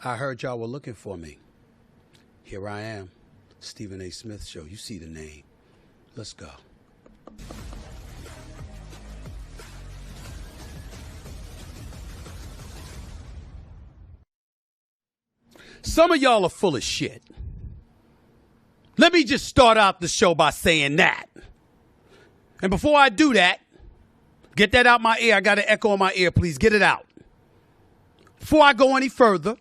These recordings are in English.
I heard y'all were looking for me. Here I am, Stephen A. Smith Show. You see the name. Let's go. Some of y'all are full of shit. Let me just start out the show by saying that. And before I do that, get that out my ear. I got an echo in my ear. Please get it out. Before I go any further,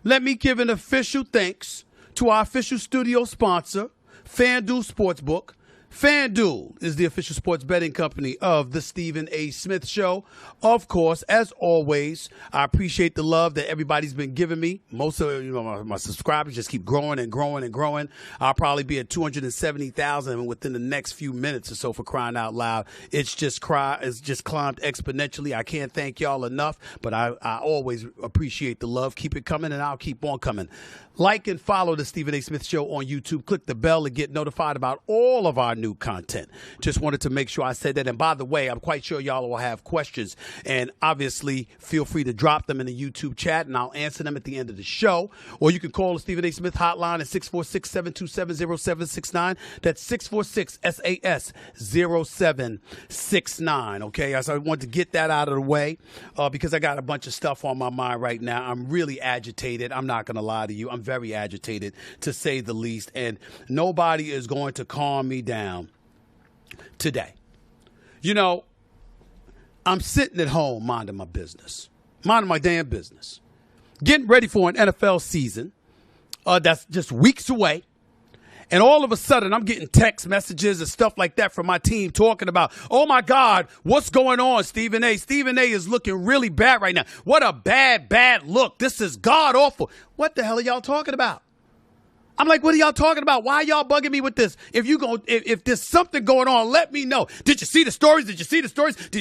let me give an official thanks to our official studio sponsor, FanDuel Sportsbook. FanDuel is the official sports betting company of the Stephen A. Smith Show. Of course, as always, I appreciate the love that everybody's been giving me. Most of my subscribers just keep growing and growing and growing. I'll probably be at 270,000 within the next few minutes or so, for crying out loud. It's just climbed exponentially. I can't thank y'all enough, but I always appreciate the love. Keep it coming, and I'll keep on coming. Like and follow the Stephen A. Smith Show on YouTube. Click the bell to get notified about all of our new content. Just wanted to make sure I said that. And by the way, I'm quite sure y'all will have questions. And obviously, feel free to drop them in the YouTube chat, and I'll answer them at the end of the show. Or you can call the Stephen A. Smith hotline at 646-727-0769. That's 646-SAS-0769. Okay, so I wanted to get that out of the way because I got a bunch of stuff on my mind right now. I'm really agitated. I'm not going to lie to you. I'm very agitated, to say the least, and nobody is going to calm me down today. You know, I'm sitting at home minding my business, minding my damn business, getting ready for an NFL season that's just weeks away. And all of a sudden, I'm getting text messages and stuff like that from my team talking about, oh, my God, what's going on, Stephen A? Stephen A is looking really bad right now. What a bad look. This is god-awful. What the hell are y'all talking about? I'm like, what are y'all talking about? Why are y'all bugging me with this? If there's something going on, let me know. Did you see the stories? Did you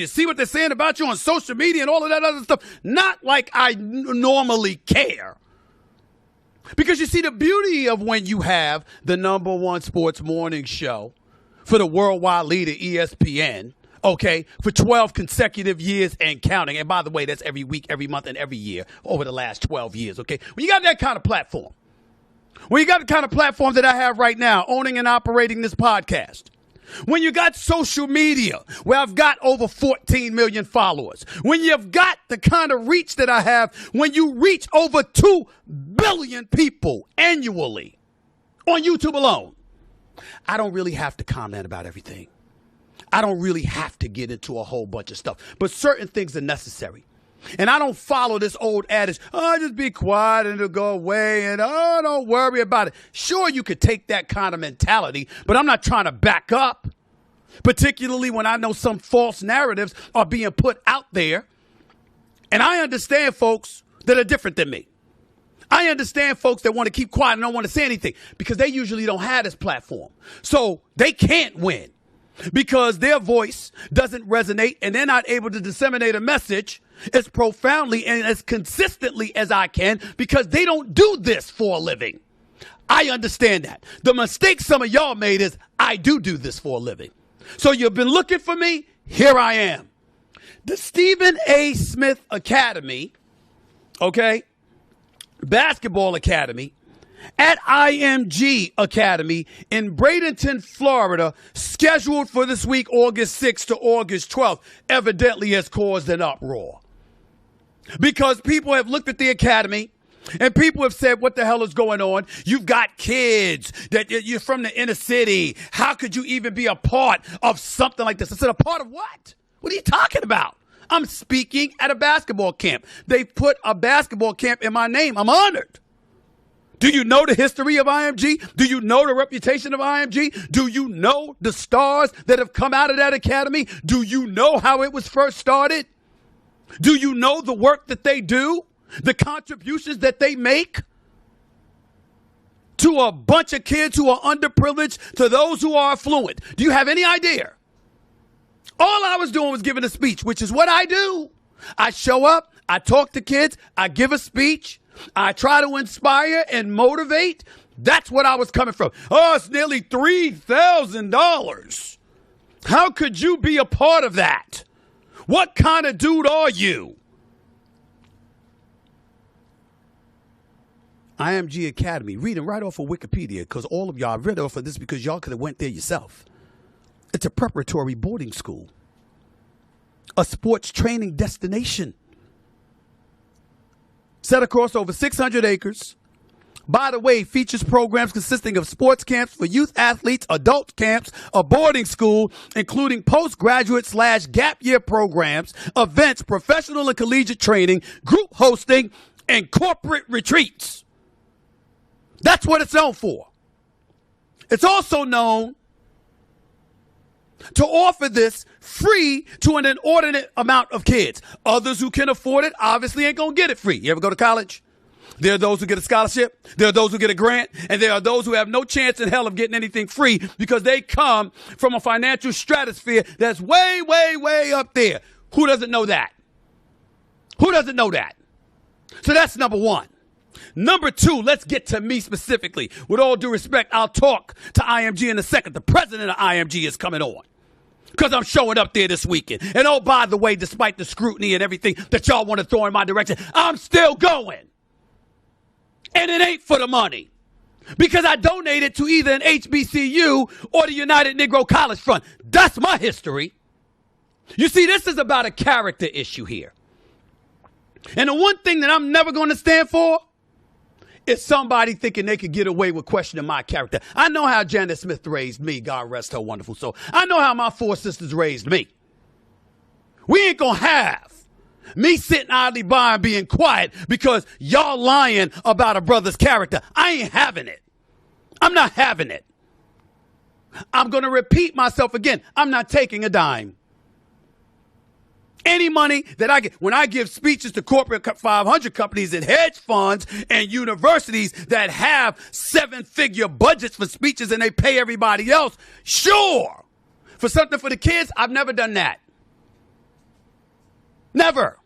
see what they're saying about you on social media and all of that other stuff? Not like I normally care. Because you see, the beauty of when you have the number one sports morning show for the worldwide leader, ESPN, okay, for 12 consecutive years and counting. And by the way, that's every week, every month, and every year over the last 12 years, okay? When you got that kind of platform, when you got the kind of platform that I have right now, owning and operating this podcast, when you got social media where I've got over 14 million followers, when you've got the kind of reach that I have, when you reach over 2 billion people annually on YouTube alone, I don't really have to comment about everything. I don't really have to get into a whole bunch of stuff, but certain things are necessary. And I don't follow this old adage, oh, just be quiet and it'll go away, and oh, don't worry about it. Sure, you could take that kind of mentality, but I'm not trying to back up, particularly when I know some false narratives are being put out there. And I understand folks that are different than me. I understand folks that want to keep quiet and don't want to say anything because they usually don't have this platform. So they can't win because their voice doesn't resonate and they're not able to disseminate a message as profoundly and as consistently as I can because they don't do this for a living. I understand that. The mistake some of y'all made is I do this for a living. So you've been looking for me. Here I am. The Stephen A. Smith Academy, okay, Basketball Academy at IMG Academy in Bradenton, Florida, scheduled for this week, August 6th to August 12th, evidently has caused an uproar. Because people have looked at the academy and people have said, what the hell is going on? You've got kids that you're from the inner city. How could you even be a part of something like this? I said, a part of what? What are you talking about? I'm speaking at a basketball camp. They put a basketball camp in my name. I'm honored. Do you know the history of IMG? Do you know the reputation of IMG? Do you know the stars that have come out of that academy? Do you know how it was first started? Do you know the work that they do? The contributions that they make to a bunch of kids who are underprivileged, to those who are affluent? Do you have any idea? All I was doing was giving a speech, which is what I do. I show up, I talk to kids, I give a speech, I try to inspire and motivate. That's what I was coming from. Oh, it's nearly $3,000. How could you be a part of that? What kind of dude are you? IMG Academy, reading right off of Wikipedia, because all of y'all read off of this because y'all could have went there yourself. It's a preparatory boarding school, a sports training destination set across over 600 acres. By the way, features programs consisting of sports camps for youth athletes, adult camps, a boarding school, including postgraduate/gap year programs, events, professional and collegiate training, group hosting, and corporate retreats. That's what it's known for. It's also known to offer this free to an inordinate amount of kids. Others who can afford it obviously ain't going to get it free. You ever go to college? There are those who get a scholarship. There are those who get a grant. And there are those who have no chance in hell of getting anything free because they come from a financial stratosphere that's way, way, way up there. Who doesn't know that? Who doesn't know that? So that's number one. Number two, let's get to me specifically. With all due respect, I'll talk to IMG in a second. The president of IMG is coming on because I'm showing up there this weekend. And oh, by the way, despite the scrutiny and everything that y'all want to throw in my direction, I'm still going. And it ain't for the money because I donated to either an HBCU or the United Negro College Fund. That's my history. You see, this is about a character issue here. And the one thing that I'm never going to stand for is somebody thinking they could get away with questioning my character. I know how Janet Smith raised me, God rest her wonderful soul. I know how my four sisters raised me. We ain't going to have me sitting idly by and being quiet because y'all lying about a brother's character. I ain't having it. I'm not having it. I'm going to repeat myself again. I'm not taking a dime. Any money that I get, when I give speeches to corporate 500 companies and hedge funds and universities that have 7-figure budgets for speeches and they pay everybody else, sure. For something for the kids, I've never done that. Never.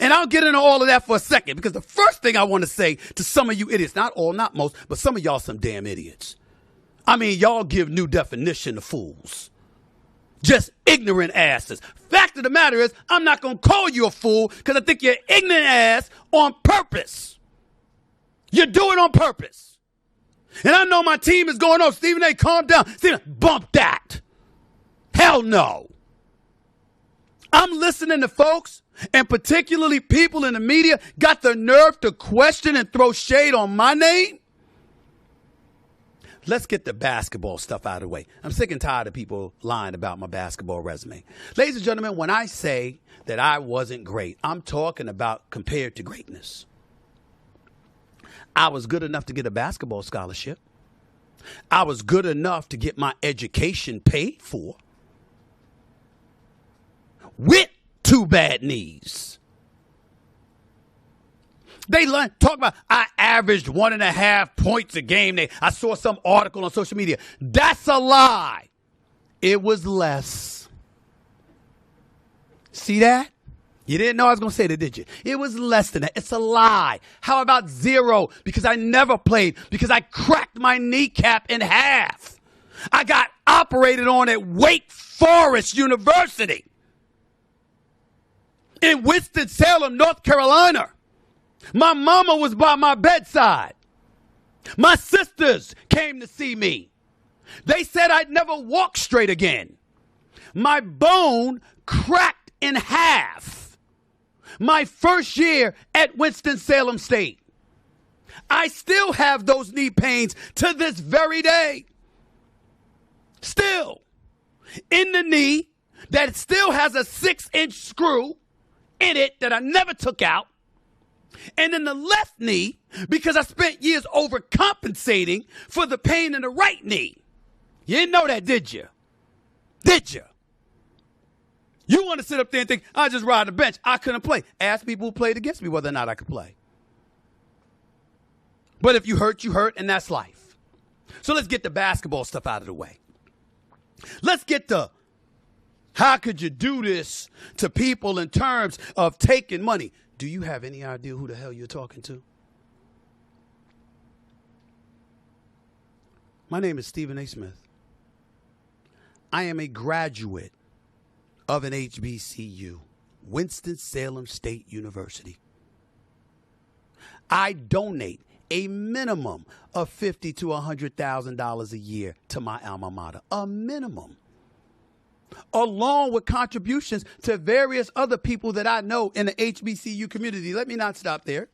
And I'll get into all of that for a second because the first thing I want to say to some of you idiots, not all, not most, but some of y'all some damn idiots. I mean, y'all give new definition to fools. Just ignorant asses. Fact of the matter is, I'm not going to call you a fool because I think you're ignorant ass on purpose. You do it on purpose. And I know my team is going, oh, Stephen A., calm down. Stephen, bump that. Hell no. I'm listening to folks, and particularly people in the media, got the nerve to question and throw shade on my name. Let's get the basketball stuff out of the way. I'm sick and tired of people lying about my basketball resume. Ladies and gentlemen, when I say that I wasn't great, I'm talking about compared to greatness. I was good enough to get a basketball scholarship. I was good enough to get my education paid for with 2 bad knees. They talk about I averaged 1.5 points a game. I saw some article on social media. That's a lie. It was less. See that? You didn't know I was going to say that, did you? It was less than that. It's a lie. How about 0? Because I never played. Because I cracked my kneecap in half. I got operated on at Wake Forest University in Winston-Salem, North Carolina. My mama was by my bedside. My sisters came to see me. They said I'd never walk straight again. My bone cracked in half. My first year at Winston-Salem State. I still have those knee pains to this very day. Still. In the knee that still has a 6-inch screw in it that I never took out. And in the left knee, because I spent years overcompensating for the pain in the right knee. You didn't know that, did you? Did you? You want to sit up there and think, I just ride the bench. I couldn't play. Ask people who played against me whether or not I could play. But if you hurt, and that's life. So let's get the basketball stuff out of the way. Let's get the how could you do this to people in terms of taking money. Do you have any idea who the hell you're talking to? My name is Stephen A. Smith. I am a graduate of an HBCU, Winston-Salem State University. I donate a minimum of $50,000 to $100,000 a year to my alma mater, a minimum, along with contributions to various other people that I know in the HBCU community. Let me not stop there.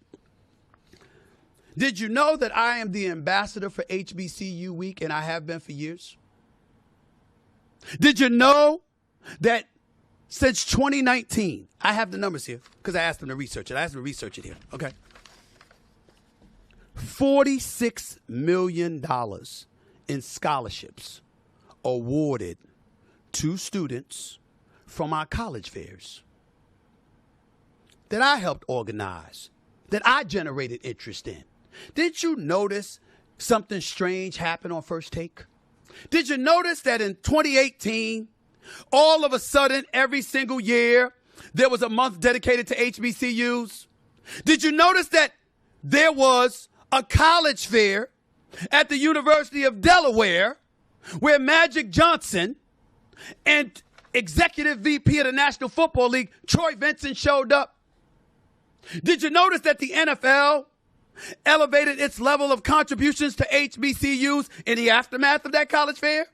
Did you know that I am the ambassador for HBCU Week, and I have been for years? Did you know that since 2019, I have the numbers here because I asked them to research it. I asked them to research it here, okay? $46 million in scholarships awarded to students from our college fairs that I helped organize, that I generated interest in. Did you notice something strange happen on First Take? Did you notice that in 2018, all of a sudden, every single year, there was a month dedicated to HBCUs? Did you notice that there was a college fair at the University of Delaware where Magic Johnson and Executive VP of the National Football League, Troy Vincent, showed up? Did you notice that the NFL elevated its level of contributions to HBCUs in the aftermath of that college fair?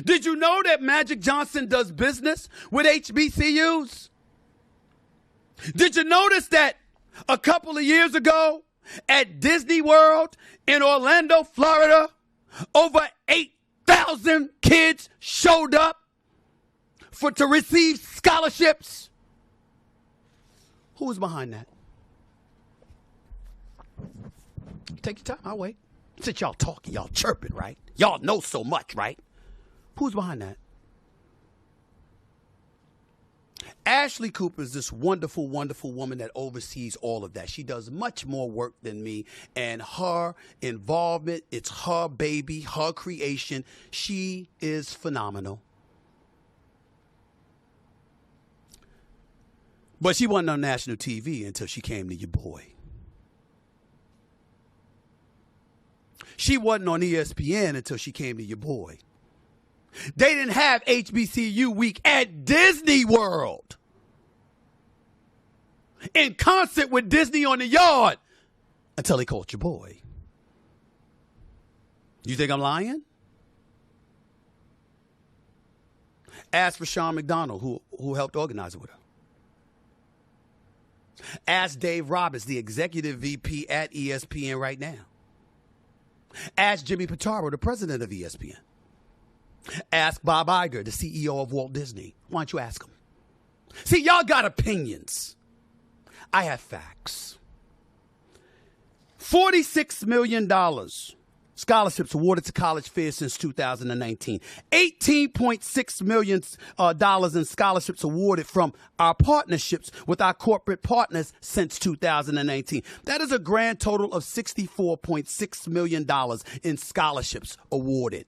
Did you know that Magic Johnson does business with HBCUs? Did you notice that a couple of years ago at Disney World in Orlando, Florida, over 8,000 kids showed up to receive scholarships? Who was behind that? Take your time, I'll wait. Since y'all talking, y'all chirping, right? Y'all know so much, right? Who's behind that? Ashley Cooper is this wonderful, wonderful woman that oversees all of that. She does much more work than me, and her involvement, it's her baby, her creation. She is phenomenal. But she wasn't on national TV until she came to your boy. She wasn't on ESPN until she came to your boy. They didn't have HBCU Week at Disney World in concert with Disney on the Yard until they called your boy. You think I'm lying? Ask for Sean McDonald, who helped organize it with her. Ask Dave Roberts, the executive VP at ESPN right now. Ask Jimmy Pitaro, the president of ESPN. Ask Bob Iger, the CEO of Walt Disney. Why don't you ask him? See, y'all got opinions. I have facts. $46 million scholarships awarded to college fairs since 2019. $18.6 million in scholarships awarded from our partnerships with our corporate partners since 2019. That is a grand total of $64.6 million in scholarships awarded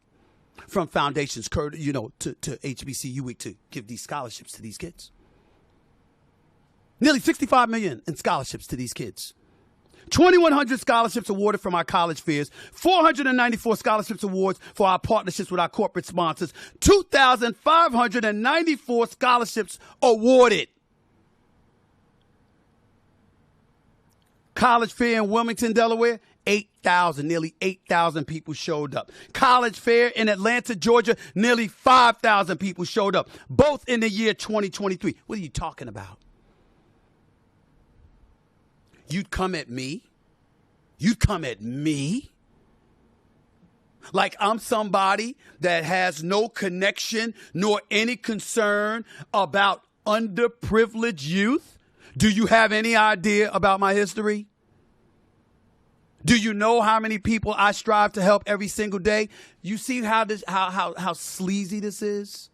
from foundations, to HBCU Week to give these scholarships to these kids. Nearly $65 million in scholarships to these kids. 2,100 scholarships awarded from our college fairs, 494 scholarships awards for our partnerships with our corporate sponsors, 2,594 scholarships awarded. College fair in Wilmington, Delaware, 8,000, nearly 8,000 people showed up. College fair in Atlanta, Georgia, nearly 5,000 people showed up, both in the year 2023. What are you talking about? You'd come at me? You'd come at me? Like I'm somebody that has no connection nor any concern about underprivileged youth? Do you have any idea about my history? Do you know how many people I strive to help every single day? You see how sleazy this is?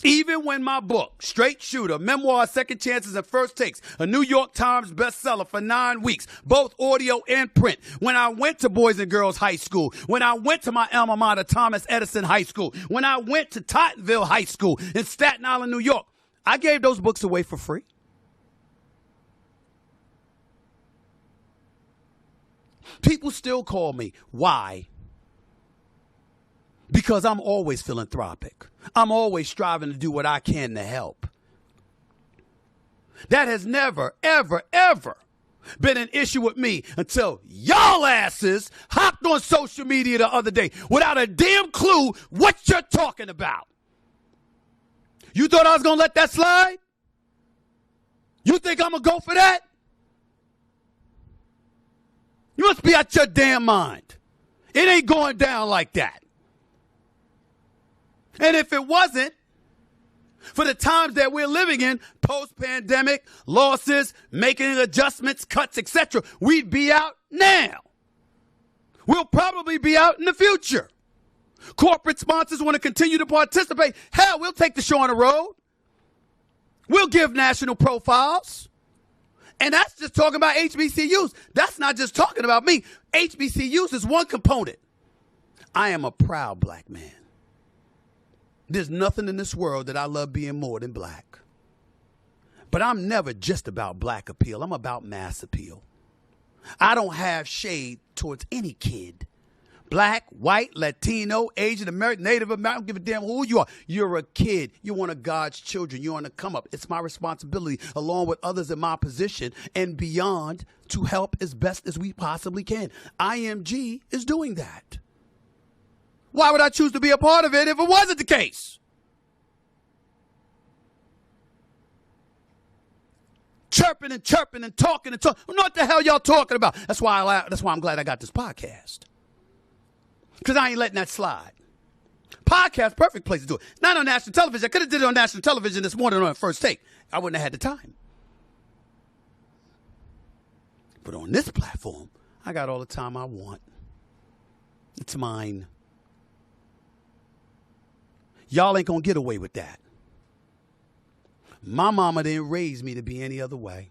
Even when my book, Straight Shooter, Memoir, Second Chances, and First Takes, a New York Times bestseller for 9 weeks, both audio and print, when I went to Boys and Girls High School, when I went to my alma mater, Thomas Edison High School, when I went to Tottenville High School in Staten Island, New York, I gave those books away for free. People still call me. Why? Because I'm always philanthropic. I'm always striving to do what I can to help. That has never, ever, ever been an issue with me until y'all asses hopped on social media the other day without a damn clue what you're talking about. You thought I was going to let that slide? You think I'm going to go for that? You must be out your damn mind. It ain't going down like that. And if it wasn't, for the times that we're living in, post-pandemic, losses, making adjustments, cuts, etc., we'd be out now. We'll probably be out in the future. Corporate sponsors want to continue to participate. Hell, we'll take the show on the road. We'll give national profiles. And that's just talking about HBCUs. That's not just talking about me. HBCUs is one component. I am a proud black man. There's nothing in this world that I love being more than black. But I'm never just about black appeal. I'm about mass appeal. I don't have shade towards any kid. Black, white, Latino, Asian American, Native American, I don't give a damn who you are. You're a kid. You're one of God's children. You're on the come up. It's my responsibility, along with others in my position and beyond, to help as best as we possibly can. IMG is doing that. Why would I choose to be a part of it if it wasn't the case? Chirping and talking and talking. What the hell y'all talking about? That's why I'm glad I got this podcast. Because I ain't letting that slide. Podcast, perfect place to do it. Not on national television. I could have did it on national television this morning on First Take. I wouldn't have had the time. But on this platform, I got all the time I want. It's mine. Y'all ain't going to get away with that. My mama didn't raise me to be any other way.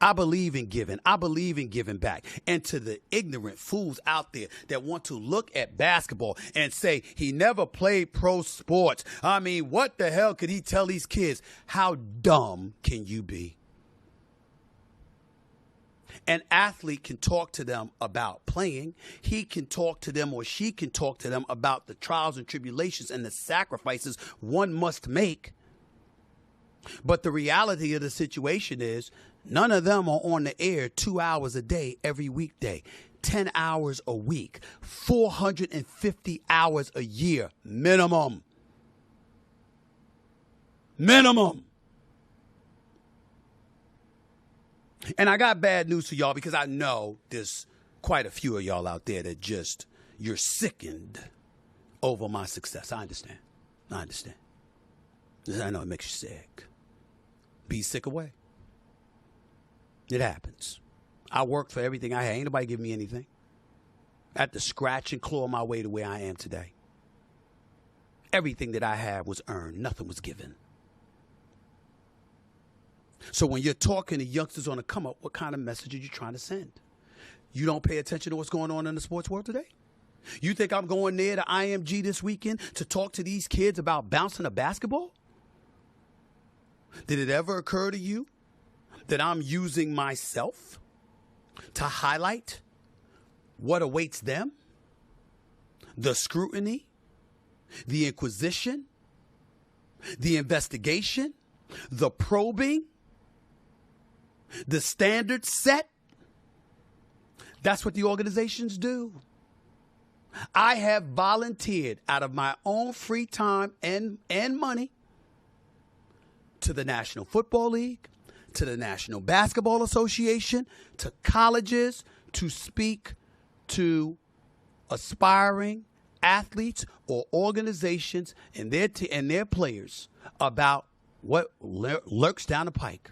I believe in giving. I believe in giving back. And to the ignorant fools out there that want to look at basketball and say he never played pro sports. I mean, what the hell could he tell these kids? How dumb can you be? An athlete can talk to them about playing. He can talk to them, or she can talk to them about the trials and tribulations and the sacrifices one must make. But the reality of the situation is none of them are on the air 2 hours a day every weekday, 10 hours a week, 450 hours a year, minimum. Minimum. And I got bad news for y'all, because I know there's quite a few of y'all out there that just, you're sickened over my success. I understand. I know it makes you sick. Be sick away. It happens. I worked for everything I had. Ain't nobody give me anything. I had to scratch and claw my way to where I am today. Everything that I had was earned. Nothing was given. So when you're talking to youngsters on the come up, what kind of message are you trying to send? You don't pay attention to what's going on in the sports world today? You think I'm going there to IMG this weekend to talk to these kids about bouncing a basketball? Did it ever occur to you that I'm using myself to highlight what awaits them? The scrutiny, the inquisition, the investigation, the probing, the standards set. That's what the organizations do. I have volunteered out of my own free time and money to the National Football League, to the National Basketball Association, to colleges, to speak to aspiring athletes or organizations and their players about what lurks down the pike.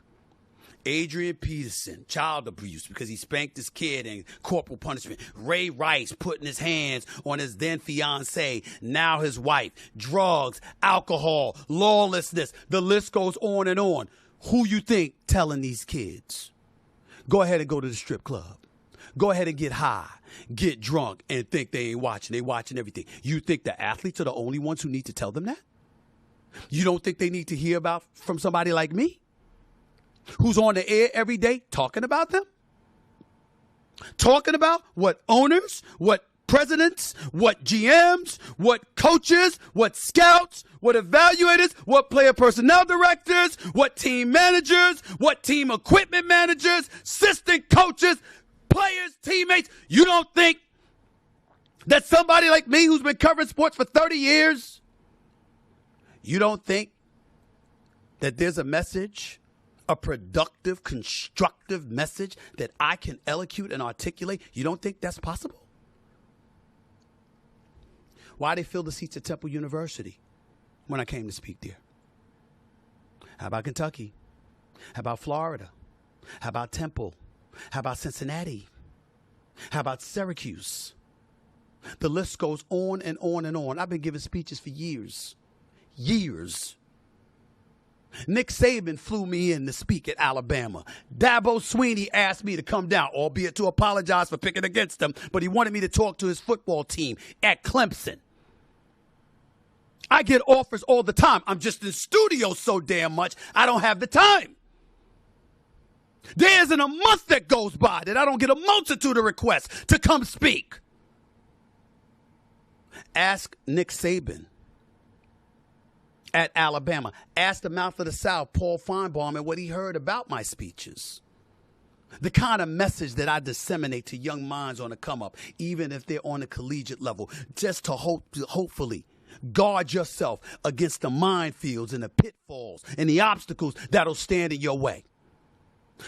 Adrian Peterson, child abuse because he spanked his kid and corporal punishment. Ray Rice putting his hands on his then fiance, now his wife. Drugs, alcohol, lawlessness. The list goes on and on. Who you think telling these kids? Go ahead and go to the strip club. Go ahead and get high, get drunk, and think they ain't watching. They watching everything. You think the athletes are the only ones who need to tell them that? You don't think they need to hear about from somebody like me? Who's on the air every day talking about them? Talking about what owners, what presidents, what GMs, what coaches, what scouts, what evaluators, what player personnel directors, what team managers, what team equipment managers, assistant coaches, players, teammates. You don't think that somebody like me who's been covering sports for 30 years, you don't think that there's a message, a productive, constructive message that I can elocute and articulate? You don't think that's possible? Why they fill the seats at Temple University when I came to speak there? How about Kentucky? How about Florida? How about Temple? How about Cincinnati? How about Syracuse? The list goes on and on and on. I've been giving speeches for years. Years. Nick Saban flew me in to speak at Alabama. Dabo Swinney asked me to come down, albeit to apologize for picking against him, but he wanted me to talk to his football team at Clemson. I get offers all the time. I'm just in studio so damn much, I don't have the time. There isn't a month that goes by that I don't get a multitude of requests to come speak. Ask Nick Saban at Alabama. Ask the mouth of the South, Paul Feinbaum, and what he heard about my speeches. The kind of message that I disseminate to young minds on the come up, even if they're on the collegiate level, just to hopefully guard yourself against the minefields and the pitfalls and the obstacles that'll stand in your way.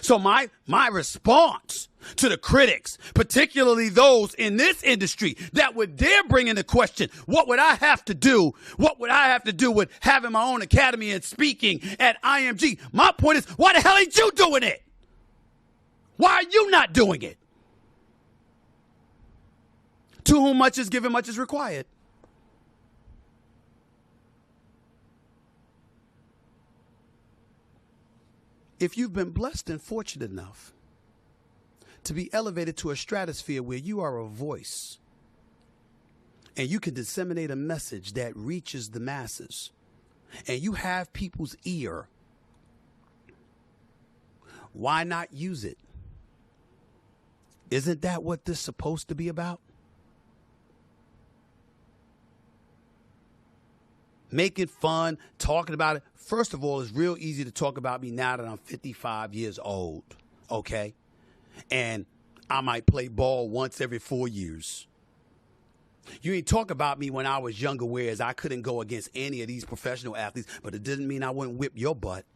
So my response to the critics, particularly those in this industry that would dare bring into question, what would I have to do? What would I have to do with having my own academy and speaking at IMG? My point is, why the hell ain't you doing it? Why are you not doing it? To whom much is given, much is required. If you've been blessed and fortunate enough to be elevated to a stratosphere where you are a voice and you can disseminate a message that reaches the masses and you have people's ear, why not use it? Isn't that what this is supposed to be about? Making fun, talking about it. First of all, it's real easy to talk about me now that I'm 55 years old, okay? And I might play ball once every 4 years. You ain't talk about me when I was younger, whereas I couldn't go against any of these professional athletes, but it didn't mean I wouldn't whip your butt.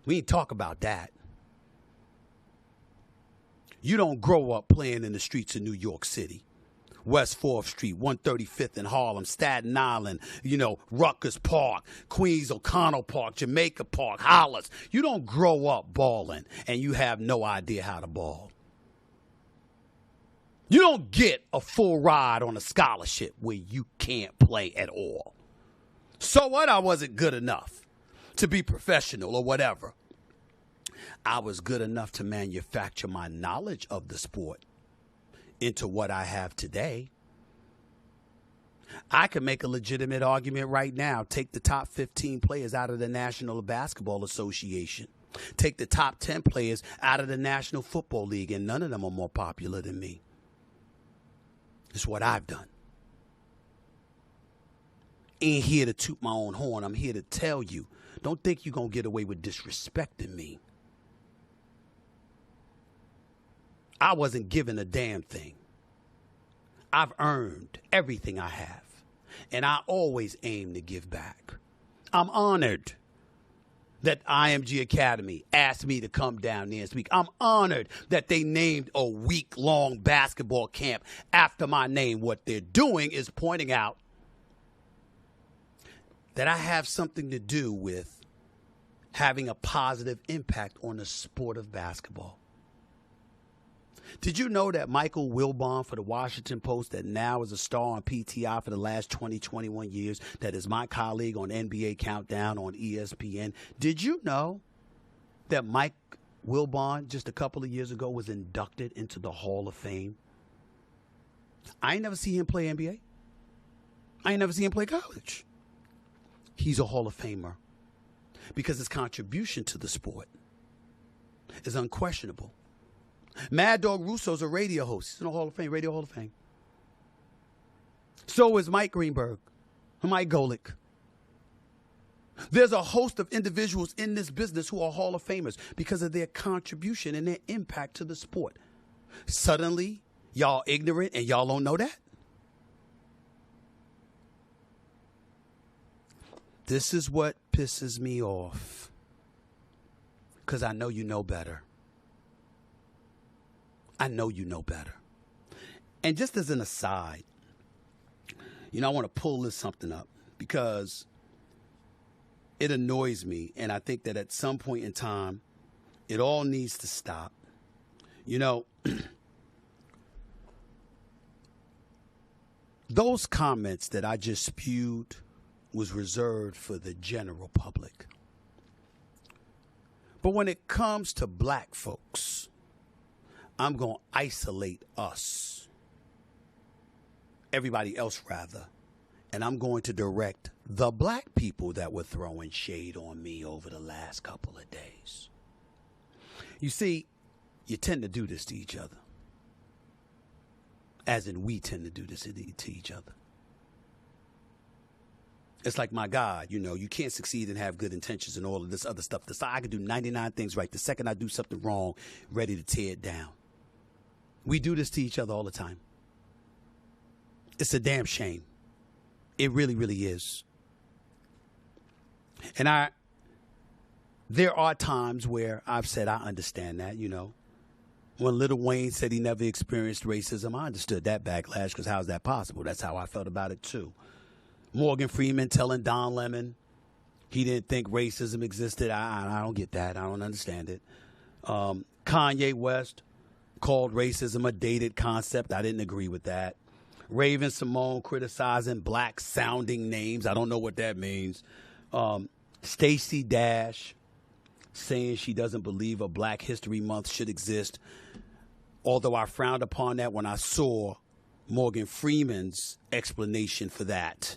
We ain't talk about that. You don't grow up playing in the streets of New York City. West 4th Street, 135th in Harlem, Staten Island, Rutgers Park, Queens O'Connell Park, Jamaica Park, Hollis. You don't grow up balling and you have no idea how to ball. You don't get a full ride on a scholarship where you can't play at all. So what? I wasn't good enough to be professional or whatever. I was good enough to manufacture my knowledge of the sport into what I have today. I can make a legitimate argument right now. Take the top 15 players out of the National Basketball Association. Take the top 10 players out of the National Football League, and none of them are more popular than me. It's what I've done. Ain't here to toot my own horn. I'm here to tell you, don't think you're going to get away with disrespecting me. I wasn't given a damn thing. I've earned everything I have, and I always aim to give back. I'm honored that IMG Academy asked me to come down there and speak. I'm honored that they named a week-long basketball camp after my name. What they're doing is pointing out that I have something to do with having a positive impact on the sport of basketball. Did you know that Michael Wilbon for the Washington Post, that now is a star on PTI for the last 21 years, that is my colleague on NBA Countdown on ESPN? Did you know that Mike Wilbon just a couple of years ago was inducted into the Hall of Fame? I ain't never seen him play NBA. I ain't never seen him play college. He's a Hall of Famer because his contribution to the sport is unquestionable. Mad Dog Russo's a radio host. He's in the Hall of Fame, Radio Hall of Fame. So is Mike Greenberg, Mike Golick. There's a host of individuals in this business who are Hall of Famers because of their contribution and their impact to the sport. Suddenly, y'all ignorant and y'all don't know that? This is what pisses me off, because I know you know better. I know you know better. And just as an aside, I want to pull this something up because it annoys me, and I think that at some point in time, it all needs to stop. Those comments that I just spewed was reserved for the general public. But when it comes to black folks, I'm going to isolate us, everybody else rather, and I'm going to direct the black people that were throwing shade on me over the last couple of days. You see, you tend to do this to each other. As in, we tend to do this to each other. It's like, my God, you can't succeed and have good intentions and all of this other stuff. I can do 99 things right. The second I do something wrong, ready to tear it down. We do this to each other all the time. It's a damn shame. It really, really is. And there are times where I've said I understand that, When Lil Wayne said he never experienced racism, I understood that backlash because how's that possible? That's how I felt about it too. Morgan Freeman telling Don Lemon he didn't think racism existed. I don't get that. I don't understand it. Kanye West called racism a dated concept. I didn't agree with that. Raven Simone criticizing black-sounding names. I don't know what that means. Stacey Dash saying she doesn't believe a Black History Month should exist. Although I frowned upon that when I saw Morgan Freeman's explanation for that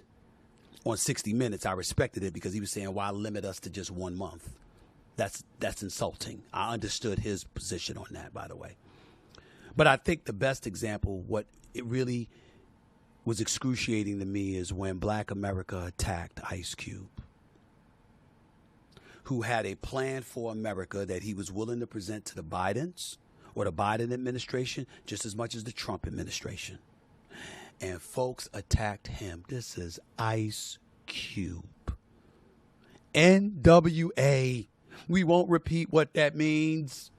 on 60 Minutes. I respected it because he was saying, why limit us to just 1 month? That's insulting. I understood his position on that, by the way. But I think the best example, what it really was excruciating to me, is when Black America attacked Ice Cube, who had a plan for America that he was willing to present to the Bidens or the Biden administration just as much as the Trump administration. And folks attacked him. This is Ice Cube. NWA. We won't repeat what that means.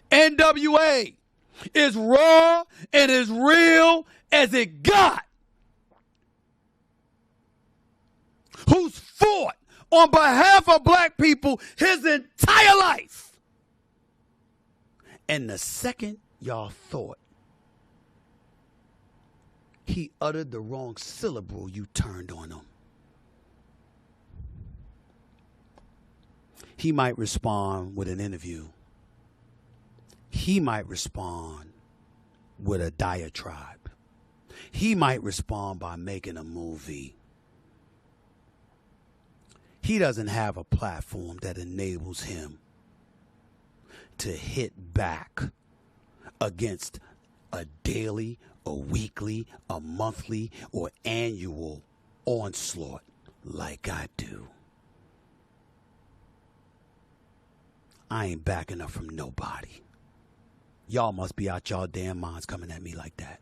NWA is raw and as real as it got. Who's fought on behalf of black people his entire life. And the second y'all thought he uttered the wrong syllable, you turned on him. He might respond with an interview. He might respond with a diatribe. He might respond by making a movie. He doesn't have a platform that enables him to hit back against a daily, a weekly, a monthly, or annual onslaught like I do. I ain't backing up from nobody. Y'all must be out y'all damn minds coming at me like that.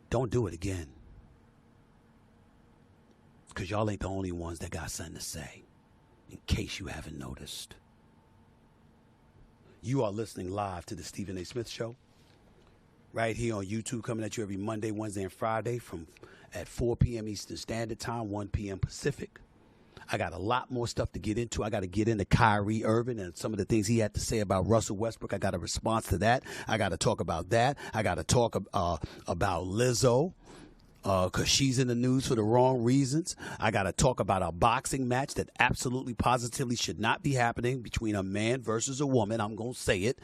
Don't do it again. Because y'all ain't the only ones that got something to say, in case you haven't noticed. You are listening live to the Stephen A. Smith Show, right here on YouTube, coming at you every Monday, Wednesday, and Friday at 4 p.m. Eastern Standard Time, 1 p.m. Pacific. I got a lot more stuff to get into. I got to get into Kyrie, Irving, and some of the things he had to say about Russell Westbrook. I got a response to that. I got to talk about that. I got to talk about Lizzo, because she's in the news for the wrong reasons. I got to talk about a boxing match that absolutely positively should not be happening between a man versus a woman. I'm going to say it.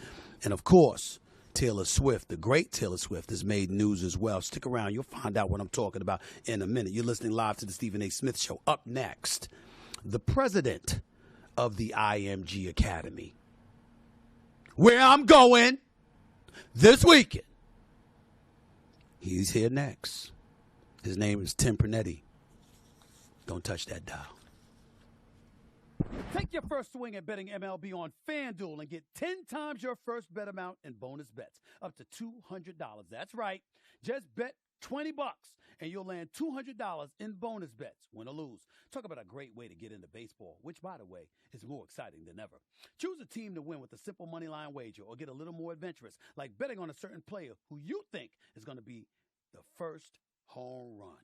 And, of course, Taylor Swift, the great Taylor Swift, has made news as well. Stick around. You'll find out what I'm talking about in a minute. You're listening live to the Stephen A. Smith Show. Up next, the president of the IMG Academy, where I'm going this weekend. He's here next. His name is Tim Pernetti. Don't touch that dial. Take your first swing at betting MLB on FanDuel and get 10 times your first bet amount in bonus bets, up to $200. That's right. Just bet $20 and you'll land $200 in bonus bets, win or lose. Talk about a great way to get into baseball, which, by the way, is more exciting than ever. Choose a team to win with a simple money line wager or get a little more adventurous, like betting on a certain player who you think is going to be the first home run.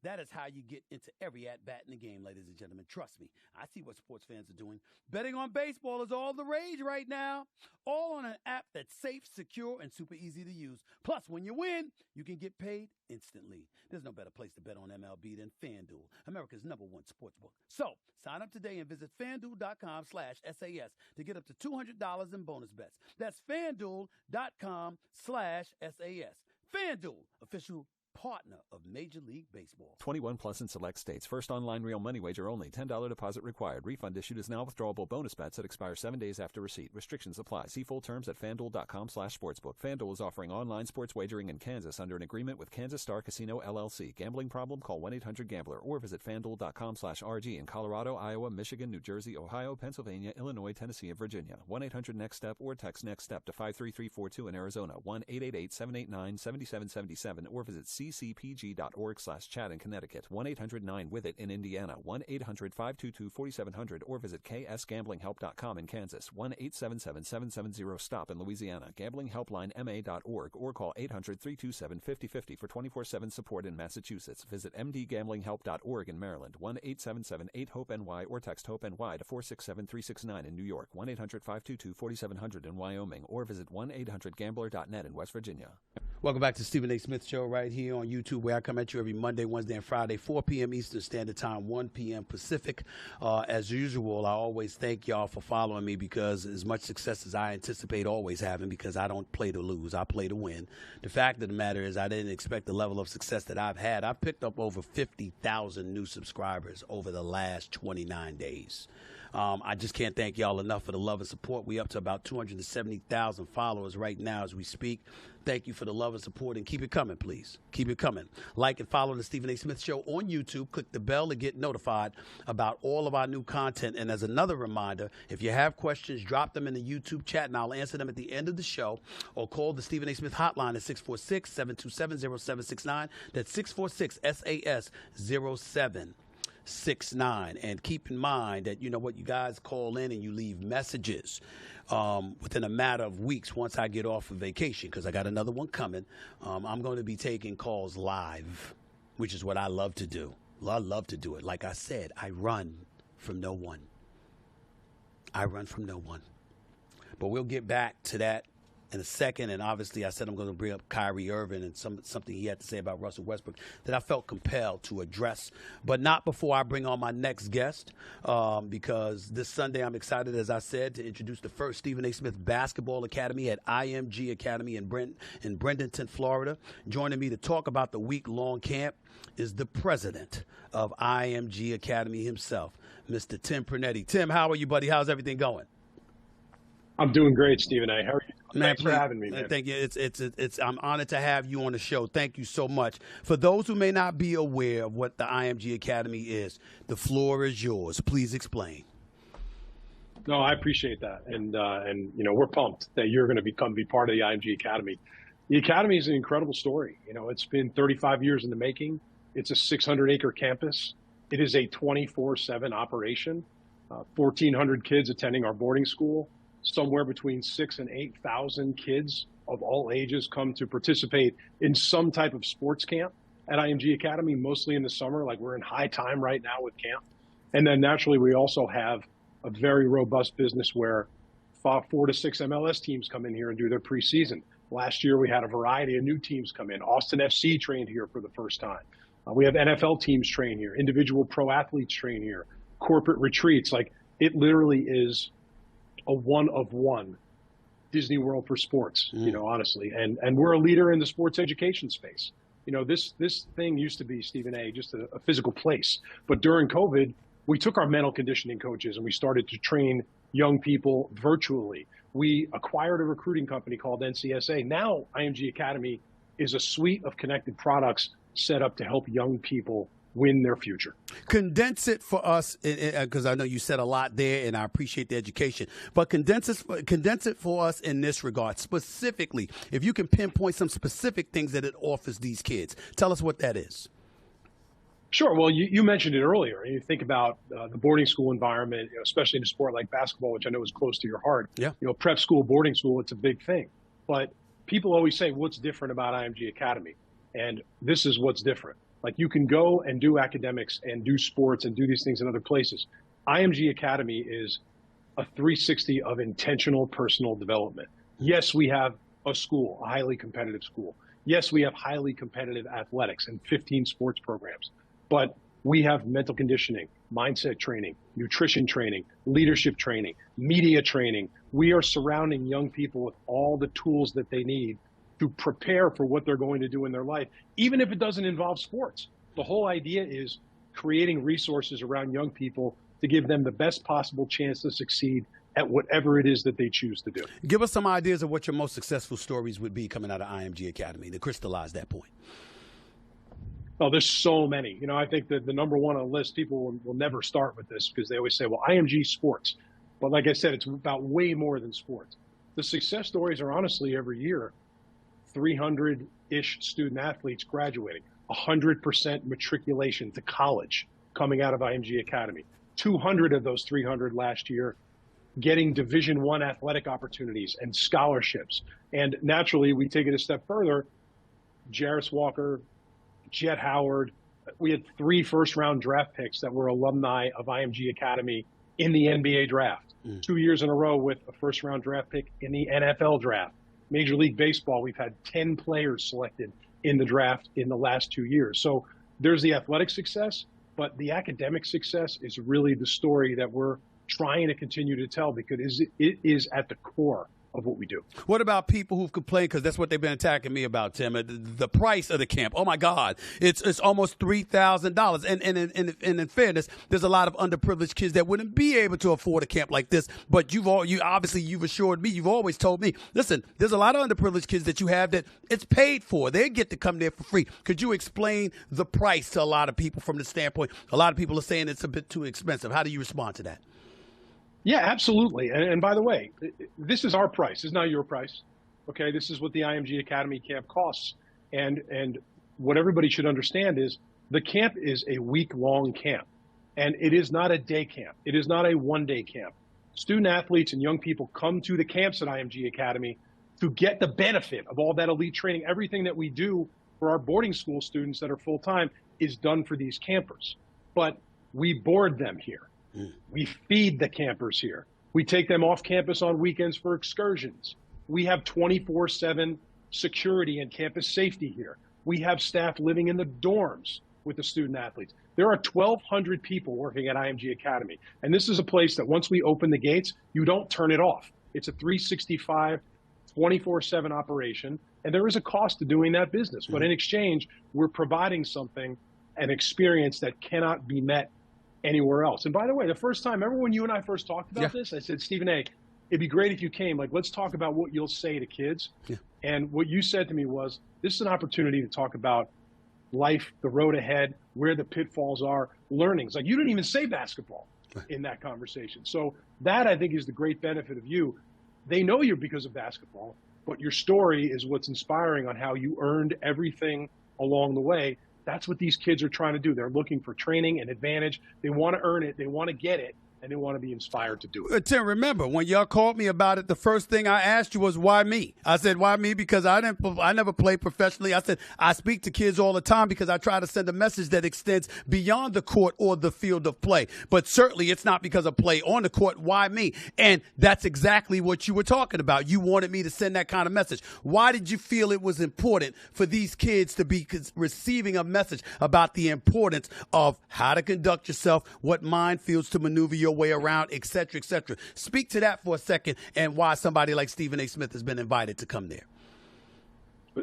That is how you get into every at-bat in the game, ladies and gentlemen. Trust me, I see what sports fans are doing. Betting on baseball is all the rage right now. All on an app that's safe, secure, and super easy to use. Plus, when you win, you can get paid instantly. There's no better place to bet on MLB than FanDuel, America's #1 sportsbook. So, sign up today and visit FanDuel.com/SAS to get up to $200 in bonus bets. That's FanDuel.com/SAS. FanDuel, official partner of Major League Baseball. 21 plus in select states. First online real money wager only. $10 deposit required. Refund issued is now withdrawable bonus bets that expire 7 days after receipt. Restrictions apply. See full terms at FanDuel.com/sportsbook. FanDuel is offering online sports wagering in Kansas under an agreement with Kansas Star Casino LLC. Gambling problem? Call 1-800-GAMBLER or visit FanDuel.com/RG in Colorado, Iowa, Michigan, New Jersey, Ohio, Pennsylvania, Illinois, Tennessee, and Virginia. 1-800-NEXT-STEP or text NEXT-STEP to 53342 in Arizona. 1-888-789-7777 or visit ccpg.org/chat in Connecticut. 1-800-9-WITH-IT in Indiana. 1-800-522-4700 or visit ksgamblinghelp.com in Kansas. 1-877-770-STOP in Louisiana. gamblinghelplinema.org or call 800-327-5050 for 24/7 support in Massachusetts. Visit mdgamblinghelp.org in Maryland. 1-877-8-HOPE-NY or text HOPE-NY to 467-369 in New York. 1-800-522-4700 in Wyoming or visit 1-800-GAMBLER.net in West Virginia. Welcome back to Stephen A. Smith Show right here on YouTube, where I come at you every Monday, Wednesday, and Friday, 4 p.m. Eastern Standard Time, 1 p.m. Pacific. As usual, I always thank y'all for following me, because as much success as I anticipate always having, because I don't play to lose, I play to win. The fact of the matter is I didn't expect the level of success that I've had. I've picked up over 50,000 new subscribers over the last 29 days. I just can't thank y'all enough for the love and support. We up to about 270,000 followers right now as we speak. Thank you for the love and support, and keep it coming, please. Keep it coming. Like and follow the Stephen A. Smith Show on YouTube. Click the bell to get notified about all of our new content. And as another reminder, if you have questions, drop them in the YouTube chat, and I'll answer them at the end of the show, or call the Stephen A. Smith hotline at 646-727-0769. That's 646-SAS-0769. And keep in mind that, you know what, you guys call in and you leave messages within a matter of weeks once I get off of vacation, because I got another one coming. I'm going to be taking calls live, which is what I love to do. I love to do it. Like I said, I run from no one. I run from no one. But we'll get back to that in a second. And obviously I said I'm going to bring up Kyrie Irving and something he had to say about Russell Westbrook that I felt compelled to address, but not before I bring on my next guest, because this Sunday I'm excited, as I said, to introduce the first Stephen A. Smith Basketball Academy at IMG Academy in Bradenton, Florida. Joining me to talk about the week-long camp is the president of IMG Academy himself, Mr. Tim Pernetti. Tim, how are you, buddy? How's everything going? I'm doing great, Stephen A. How are you? Man, Thanks for having me, man. Thank you. I'm honored to have you on the show. Thank you so much. For those who may not be aware of what the IMG Academy is, the floor is yours. Please explain. No, I appreciate that, and you know, we're pumped that you're going to be part of the IMG Academy. The Academy is an incredible story. You know, it's been 35 years in the making. It's a 600-acre campus. It is a 24/7 operation. 1,400 kids attending our boarding school. Somewhere between 6,000 and 8,000 kids of all ages come to participate in some type of sports camp at IMG Academy, mostly in the summer. Like, we're in high time right now with camp. And then naturally, we also have a very robust business where 4 to 6 MLS teams come in here and do their preseason. Last year, we had a variety of new teams come in. Austin FC trained here for the first time. We have NFL teams train here, individual pro athletes train here, corporate retreats. Like, it literally is a one-of-one Disney World for sports, you know, honestly. And we're a leader in the sports education space. You know, this thing used to be, Stephen A., just a physical place. But during COVID, we took our mental conditioning coaches and we started to train young people virtually. We acquired a recruiting company called NCSA. Now IMG Academy is a suite of connected products set up to help young people win their future. Condense it for us, because I know you said a lot there, and I appreciate the education. But condense it for us in this regard. Specifically, if you can pinpoint some specific things that it offers these kids, tell us what that is. Sure. Well, you mentioned it earlier. You think about the boarding school environment, especially in a sport like basketball, which I know is close to your heart. Yeah. Prep school, boarding school, it's a big thing. But people always say, what's different about IMG Academy? And this is what's different. Like, you can go and do academics and do sports and do these things in other places. IMG Academy is a 360 of intentional personal development. Yes, we have a school, a highly competitive school. Yes, we have highly competitive athletics and 15 sports programs. But we have mental conditioning, mindset training, nutrition training, leadership training, media training. We are surrounding young people with all the tools that they need to prepare for what they're going to do in their life, even if it doesn't involve sports. The whole idea is creating resources around young people to give them the best possible chance to succeed at whatever it is that they choose to do. Give us some ideas of what your most successful stories would be coming out of IMG Academy to crystallize that point. Oh, there's so many. I think that the number one on the list, people will never start with this because they always say, well, IMG sports. But like I said, it's about way more than sports. The success stories are honestly every year 300-ish student athletes graduating, 100% matriculation to college coming out of IMG Academy, 200 of those 300 last year getting Division I athletic opportunities and scholarships. And naturally, we take it a step further. Jarris Walker, Jet Howard, we had 3 first-round draft picks that were alumni of IMG Academy in the NBA draft, 2 years in a row with a first-round draft pick in the NFL draft. Major League Baseball, we've had 10 players selected in the draft in the last 2 years. So there's the athletic success, but the academic success is really the story that we're trying to continue to tell because it is at the core of what we do. What about people who've complained, because that's what they've been attacking me about, Tim, the price of the camp? Oh my God, it's almost $3,000. And in fairness, there's a lot of underprivileged kids that wouldn't be able to afford a camp like this. But you've assured me, you've always told me, listen, there's a lot of underprivileged kids that you have that it's paid for. They get to come there for free. Could you explain the price to a lot of people from the standpoint? A lot of people are saying it's a bit too expensive. How do you respond to that? Yeah, absolutely. And by the way, this is our price. It's not your price. Okay, this is what the IMG Academy camp costs. And what everybody should understand is the camp is a week-long camp. And it is not a day camp. It is not a one-day camp. Student athletes and young people come to the camps at IMG Academy to get the benefit of all that elite training. Everything that we do for our boarding school students that are full-time is done for these campers. But we board them here. We feed the campers here. We take them off campus on weekends for excursions. We have 24/7 security and campus safety here. We have staff living in the dorms with the student athletes. There are 1,200 people working at IMG Academy. And this is a place that once we open the gates, you don't turn it off. It's a 365, 24/7 operation. And there is a cost to doing that business. But in exchange, we're providing something, an experience that cannot be met anywhere else. And by the way, the first time, remember when you and I first talked about this? I said, Stephen A., it'd be great if you came. Like, let's talk about what you'll say to kids. Yeah. And what you said to me was, this is an opportunity to talk about life, the road ahead, where the pitfalls are, learnings. Like, you didn't even say basketball in that conversation. So that, I think, is the great benefit of you. They know you're because of basketball, but your story is what's inspiring on how you earned everything along the way. That's what these kids are trying to do. They're looking for training and advantage. They want to earn it. They want to get it. And they want to be inspired to do it. Tim, remember, when y'all called me about it, the first thing I asked you was, why me? I said, why me? Because I never played professionally. I said, I speak to kids all the time because I try to send a message that extends beyond the court or the field of play. But certainly it's not because of play on the court. Why me? And that's exactly what you were talking about. You wanted me to send that kind of message. Why did you feel it was important for these kids to be receiving a message about the importance of how to conduct yourself, what minefields to maneuver your way around, et cetera, et cetera? Speak to that for a second and why somebody like Stephen A. Smith has been invited to come there.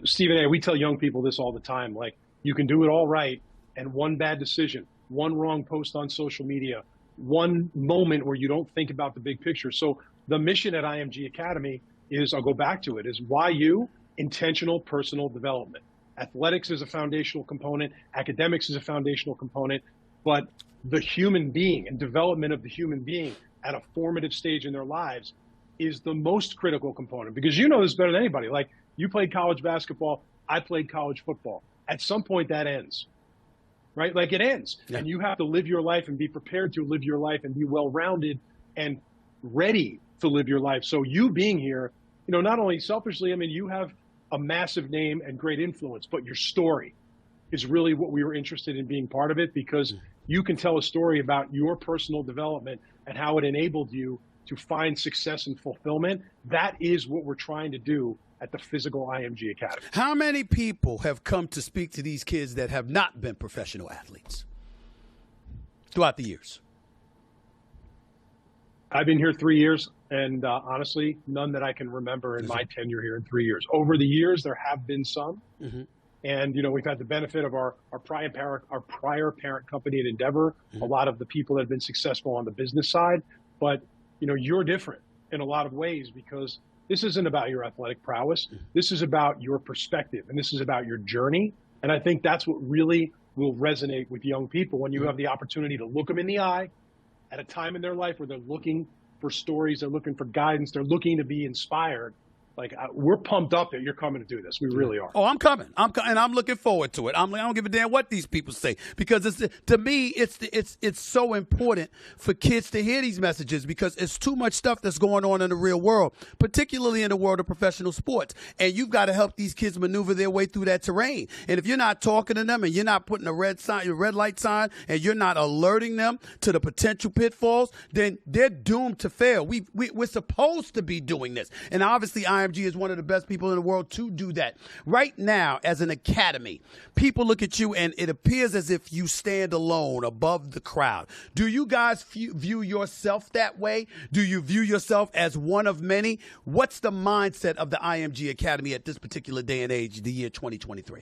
Stephen A., we tell young people this all the time. Like, you can do it all right, and one bad decision, one wrong post on social media, one moment where you don't think about the big picture. So the mission at IMG Academy is, I'll go back to it, is why you? Intentional personal development. Athletics is a foundational component. Academics is a foundational component. But the human being and development of the human being at a formative stage in their lives is the most critical component, because you know this better than anybody. Like, you played college basketball, I played college football. At some point that ends, right? Like, it ends. Yeah. And you have to live your life and be prepared to live your life and be well-rounded and ready to live your life. So you being here, you know, not only selfishly, I mean, you have a massive name and great influence, but your story is really what we were interested in being part of it, because you can tell a story about your personal development and how it enabled you to find success and fulfillment. That is what we're trying to do at the Physical IMG Academy. How many people have come to speak to these kids that have not been professional athletes throughout the years? I've been here 3 years, and honestly, none that I can remember in my tenure here in 3 years. Over the years, there have been some. Mm-hmm. And, you know, we've had the benefit of our prior parent company at Endeavor, a lot of the people that have been successful on the business side. But, you know, you're different in a lot of ways, because this isn't about your athletic prowess. This is about your perspective, and this is about your journey. And I think that's what really will resonate with young people when you have the opportunity to look them in the eye at a time in their life where they're looking for stories, they're looking for guidance, they're looking to be inspired. Like, we're pumped up that you're coming to do this. We really are. Oh, I'm coming. And I'm looking forward to it. I don't give a damn what these people say, because to me, it's so important for kids to hear these messages, because it's too much stuff that's going on in the real world, particularly in the world of professional sports. And you've got to help these kids maneuver their way through that terrain. And if you're not talking to them, and you're not putting a red light sign, and you're not alerting them to the potential pitfalls, then they're doomed to fail. We're supposed to be doing this. And obviously, IMG is one of the best people in the world to do that. Right now, as an academy, people look at you and it appears as if you stand alone above the crowd. Do you guys view yourself that way? Do you view yourself as one of many? What's the mindset of the IMG Academy at this particular day and age, the year 2023?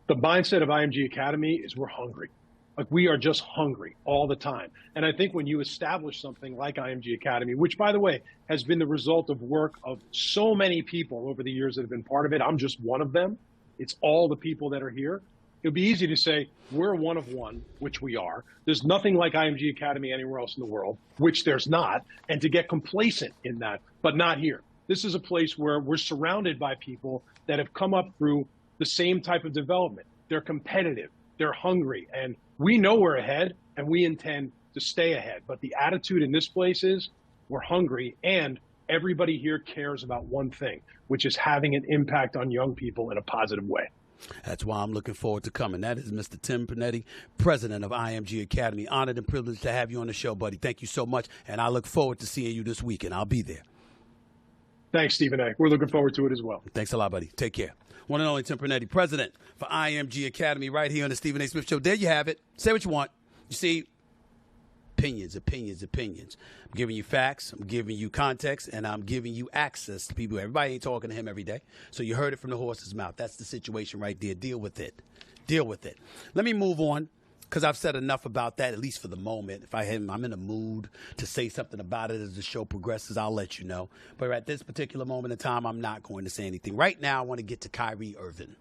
The mindset of IMG Academy is we're hungry. Like, we are just hungry all the time. And I think when you establish something like IMG Academy, which, by the way, has been the result of work of so many people over the years that have been part of it, I'm just one of them. It's all the people that are here. It would be easy to say we're one of one, which we are. There's nothing like IMG Academy anywhere else in the world, which there's not, and to get complacent in that, but not here. This is a place where we're surrounded by people that have come up through the same type of development. They're competitive, they're hungry, and we know we're ahead, and we intend to stay ahead. But the attitude in this place is we're hungry, and everybody here cares about one thing, which is having an impact on young people in a positive way. That's why I'm looking forward to coming. That is Mr. Tim Pernetti, president of IMG Academy. Honored and privileged to have you on the show, buddy. Thank you so much, and I look forward to seeing you this weekend. I'll be there. Thanks, Stephen A. We're looking forward to it as well. Thanks a lot, buddy. Take care. One and only Tim Pernetti, president for IMG Academy, right here on the Stephen A. Smith Show. There you have it. Say what you want. You see, opinions. I'm giving you facts, I'm giving you context, and I'm giving you access to people. Everybody ain't talking to him every day, so you heard it from the horse's mouth. That's the situation right there. Deal with it. Let me move on, because I've said enough about that, at least for the moment. If I'm in a mood to say something about it as the show progresses, I'll let you know. But at this particular moment in time, I'm not going to say anything. Right now, I want to get to Kyrie Irving.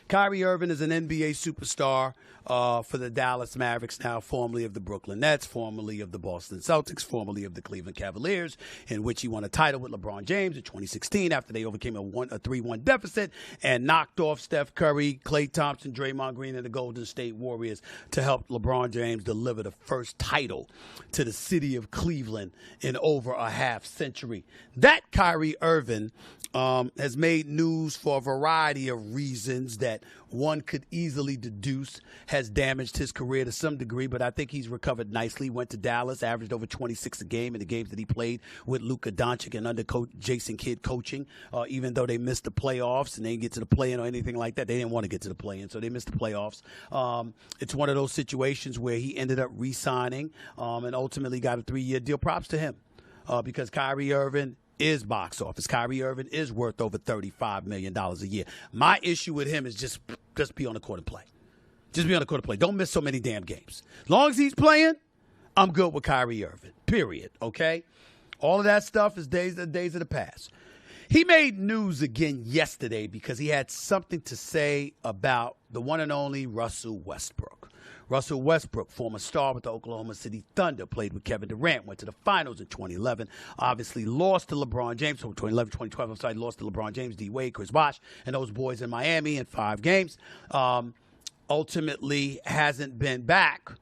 Kyrie Irving is an NBA superstar for the Dallas Mavericks, now formerly of the Brooklyn Nets, formerly of the Boston Celtics, formerly of the Cleveland Cavaliers, in which he won a title with LeBron James in 2016 after they overcame a 3-1 deficit and knocked off Steph Curry, Klay Thompson, Draymond Green, and the Golden State Warriors to help LeBron James deliver the first title to the city of Cleveland in over a half century. That Kyrie Irving has made news for a variety of reasons that one could easily deduce has damaged his career to some degree, but I think he's recovered nicely. Went to Dallas, averaged over 26 a game in the games that he played with Luka Doncic and under Jason Kidd coaching, even though they missed the playoffs and they didn't get to the play-in or anything like that. They didn't want to get to the play-in, so they missed the playoffs. It's one of those situations where he ended up re-signing and ultimately got a 3-year deal. Props to him because Kyrie Irving is box office. Kyrie Irving is worth over $35 million a year. My issue with him is just be on the court and play. Just be on the court and play. Don't miss so many damn games. As long as he's playing, I'm good with Kyrie Irving, period, okay? All of that stuff is days of the past. He made news again yesterday because he had something to say about the one and only Russell Westbrook. Russell Westbrook, former star with the Oklahoma City Thunder, played with Kevin Durant, went to the finals in 2011, obviously lost to LeBron James, so 2011, 2012, I'm sorry, lost to LeBron James, D-Wade, Chris Bosh, and those boys in Miami in 5 games. Ultimately hasn't been back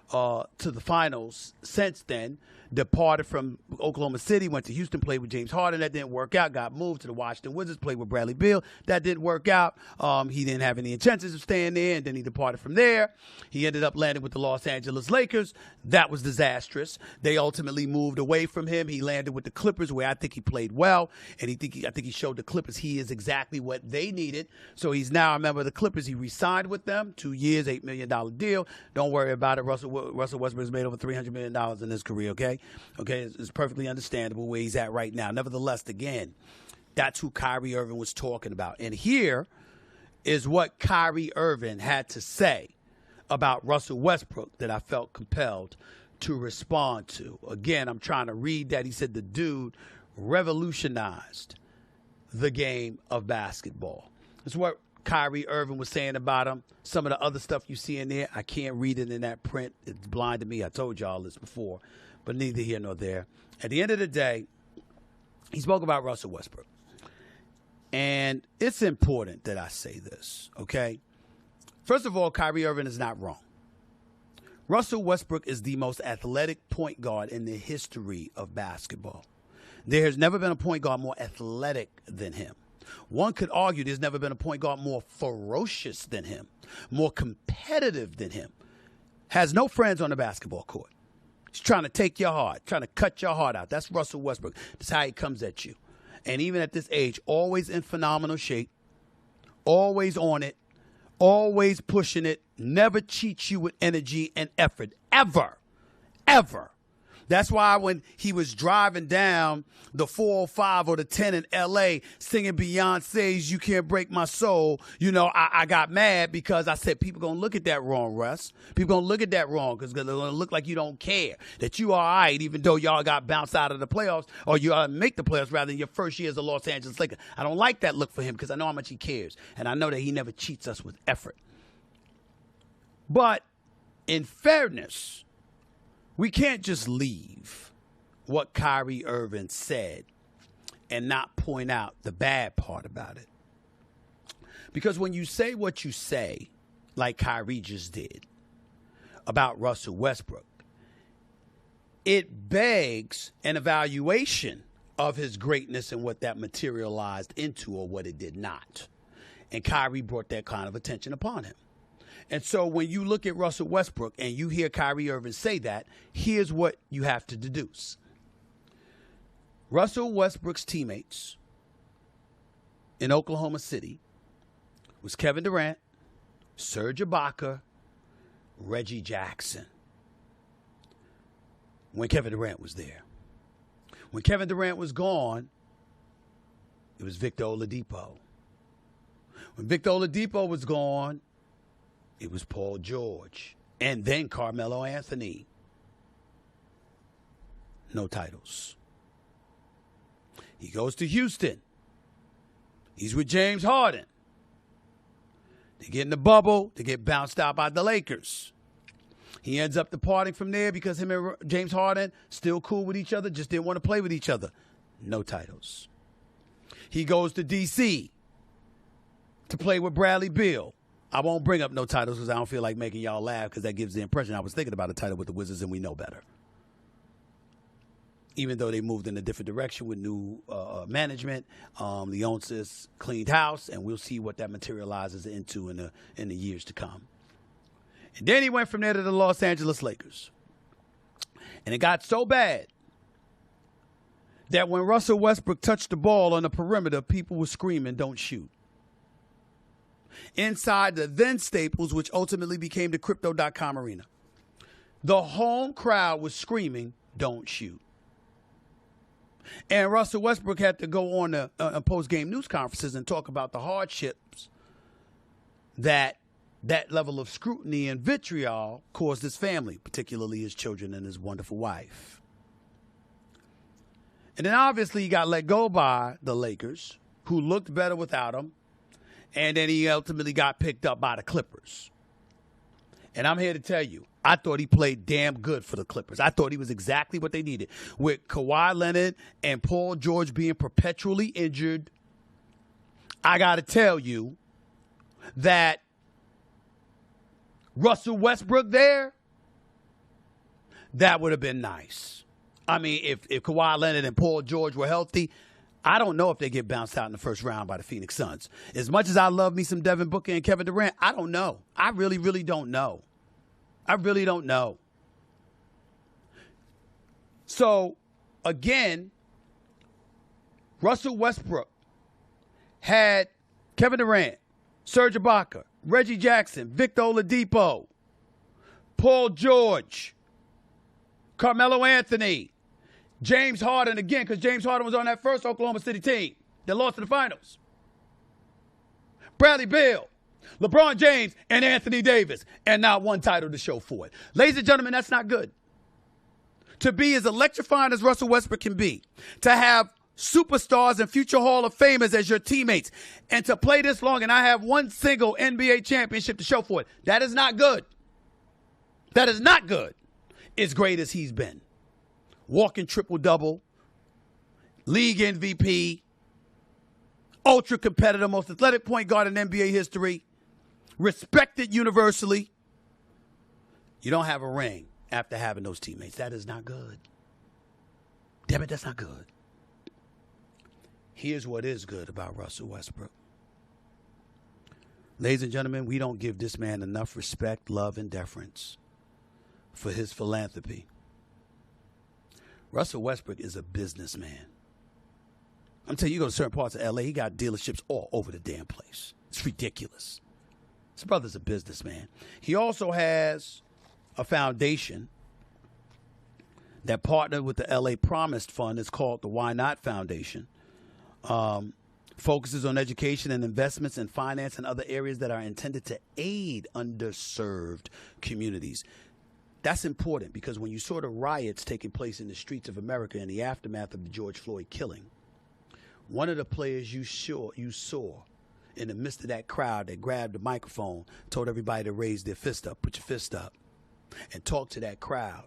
to the finals since then. Departed from Oklahoma City, went to Houston, played with James Harden. That didn't work out. Got moved to the Washington Wizards, played with Bradley Beal. That didn't work out. He didn't have any intentions of staying there, and then he departed from there. He ended up landing with the Los Angeles Lakers. That was disastrous. They ultimately moved away from him. He landed with the Clippers, where I think he played well, and I think he showed the Clippers he is exactly what they needed. So he's now a member of the Clippers. He re-signed with them, 2 years, $8 million deal. Don't worry about it. Russell Westbrook has made over $300 million in his career, okay? Okay, it's perfectly understandable where he's at right now. Nevertheless, again, that's who Kyrie Irving was talking about. And here is what Kyrie Irving had to say about Russell Westbrook that I felt compelled to respond to. Again, I'm trying to read that. He said the dude revolutionized the game of basketball. That's what Kyrie Irving was saying about him. Some of the other stuff you see in there, I can't read it in that print. It's blind to me. I told y'all this before. But neither here nor there. At the end of the day, he spoke about Russell Westbrook. And it's important that I say this, okay? First of all, Kyrie Irving is not wrong. Russell Westbrook is the most athletic point guard in the history of basketball. There has never been a point guard more athletic than him. One could argue there's never been a point guard more ferocious than him, more competitive than him. Has no friends on the basketball court. He's trying to take your heart, trying to cut your heart out. That's Russell Westbrook. That's how he comes at you. And even at this age, always in phenomenal shape, always on it, always pushing it, never cheats you with energy and effort, ever, ever. That's why when he was driving down the 405 or the 10 in L.A. singing Beyonce's You Can't Break My Soul, you know, I got mad because I said people going to look at that wrong, Russ. People going to look at that wrong because they're going to look like you don't care, that you are all right even though y'all got bounced out of the playoffs or you make the playoffs rather than your first year as a Los Angeles Lakers. I don't like that look for him because I know how much he cares, and I know that he never cheats us with effort. But in fairness, we can't just leave what Kyrie Irving said and not point out the bad part about it. Because when you say what you say, like Kyrie just did, about Russell Westbrook, it begs an evaluation of his greatness and what that materialized into or what it did not. And Kyrie brought that kind of attention upon him. And so when you look at Russell Westbrook and you hear Kyrie Irving say that, here's what you have to deduce. Russell Westbrook's teammates in Oklahoma City was Kevin Durant, Serge Ibaka, Reggie Jackson. When Kevin Durant was there. When Kevin Durant was gone, it was Victor Oladipo. When Victor Oladipo was gone, it was Paul George, and then Carmelo Anthony. No titles. He goes to Houston. He's with James Harden. They get in the bubble. They get bounced out by the Lakers. He ends up departing from there because him and James Harden still cool with each other, just didn't want to play with each other. No titles. He goes to D.C. to play with Bradley Beal. I won't bring up no titles because I don't feel like making y'all laugh because that gives the impression I was thinking about a title with the Wizards and we know better. Even though they moved in a different direction with new management, the owners cleaned house, and we'll see what that materializes into in the years to come. And then he went from there to the Los Angeles Lakers. And it got so bad that when Russell Westbrook touched the ball on the perimeter, people were screaming, "Don't shoot." Inside the then Staples, which ultimately became the Crypto.com arena, the home crowd was screaming, "Don't shoot." And Russell Westbrook had to go on the post-game news conferences and talk about the hardships that level of scrutiny and vitriol caused his family, particularly his children and his wonderful wife. And then obviously he got let go by the Lakers, who looked better without him. And then he ultimately got picked up by the Clippers. And I'm here to tell you, I thought he played damn good for the Clippers. I thought he was exactly what they needed. With Kawhi Leonard and Paul George being perpetually injured, I got to tell you that Russell Westbrook there, that would have been nice. I mean, if Kawhi Leonard and Paul George were healthy, I don't know if they get bounced out in the first round by the Phoenix Suns. As much as I love me some Devin Booker and Kevin Durant, I don't know. I really, really don't know. I really don't know. So, again, Russell Westbrook had Kevin Durant, Serge Ibaka, Reggie Jackson, Victor Oladipo, Paul George, Carmelo Anthony, James Harden again, because James Harden was on that first Oklahoma City team that lost in the finals. Bradley Beal, LeBron James, and Anthony Davis, and not one title to show for it. Ladies and gentlemen, that's not good. To be as electrifying as Russell Westbrook can be, to have superstars and future Hall of Famers as your teammates, and to play this long and I have one single NBA championship to show for it, that is not good. That is not good. As great as he's been. Walking triple-double, league MVP, ultra-competitive, most athletic point guard in NBA history, respected universally. You don't have a ring after having those teammates. That is not good. Damn it, that's not good. Here's what is good about Russell Westbrook. Ladies and gentlemen, we don't give this man enough respect, love, and deference for his philanthropy. Russell Westbrook is a businessman. I'm telling you, you go to certain parts of L.A., he got dealerships all over the damn place. It's ridiculous. This brother's a businessman. He also has a foundation that partnered with the L.A. Promised Fund. It's called the Why Not Foundation. Focuses on education and investments in finance and other areas that are intended to aid underserved communities. That's important because when you saw the riots taking place in the streets of America in the aftermath of the George Floyd killing, one of the players you saw in the midst of that crowd that grabbed the microphone, told everybody to raise their fist up, put your fist up, and talk to that crowd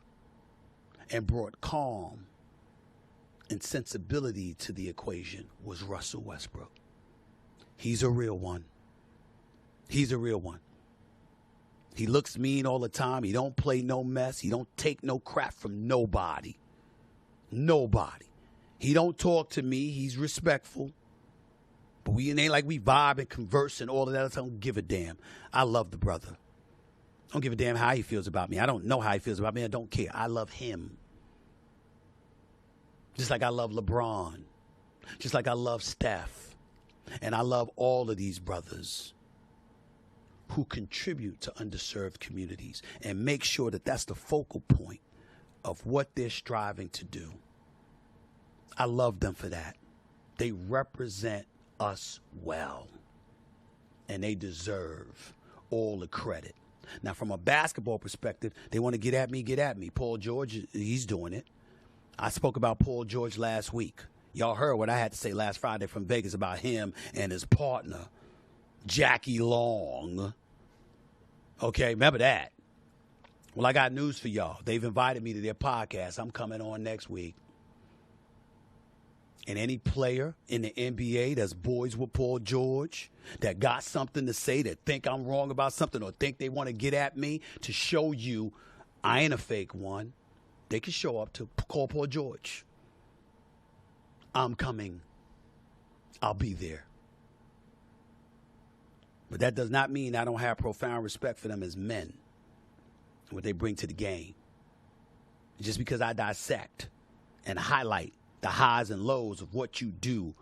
and brought calm and sensibility to the equation was Russell Westbrook. He's a real one. He's a real one. He looks mean all the time. He don't play no mess. He don't take no crap from nobody. Nobody. He don't talk to me. He's respectful. But it ain't like we vibe and converse and all of that. I don't give a damn. I love the brother. I don't give a damn how he feels about me. I don't know how he feels about me. I don't care. I love him. Just like I love LeBron. Just like I love Steph. And I love all of these brothers who contribute to underserved communities and make sure that that's the focal point of what they're striving to do. I love them for that. They represent us well, and they deserve all the credit. Now, from a basketball perspective, they want to get at me, get at me. Paul George, he's doing it. I spoke about Paul George last week. Y'all heard what I had to say last Friday from Vegas about him and his partner, Jackie Long. Okay, remember that. Well, I got news for y'all. They've invited me to their podcast. I'm coming on next week. And any player in the NBA that's boys with Paul George, that got something to say, that think I'm wrong about something or think they want to get at me to show you I ain't a fake one, they can show up to call Paul George. I'm coming. I'll be there. But that does not mean I don't have profound respect for them as men and what they bring to the game. Just because I dissect and highlight the highs and lows of what you do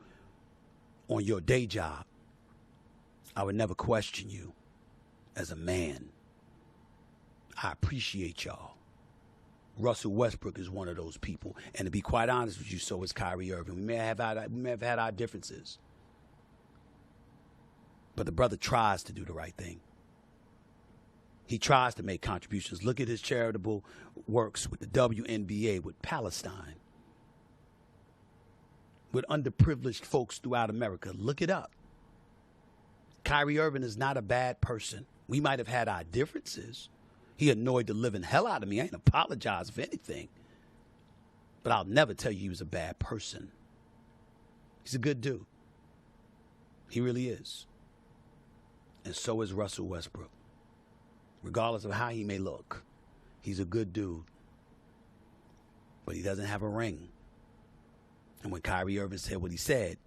on your day job, I would never question you as a man. I appreciate y'all. Russell Westbrook is one of those people. And to be quite honest with you, so is Kyrie Irving. We may have had our differences. But the brother tries to do the right thing. He tries to make contributions. Look at his charitable works with the WNBA, with Palestine. with underprivileged folks throughout America. Look it up. Kyrie Irving is not a bad person. We might have had our differences. He annoyed the living hell out of me. I ain't apologize for anything. But I'll never tell you he was a bad person. He's a good dude. He really is. And so is Russell Westbrook. Regardless of how he may look, he's a good dude. But he doesn't have a ring. And when Kyrie Irving said what he said,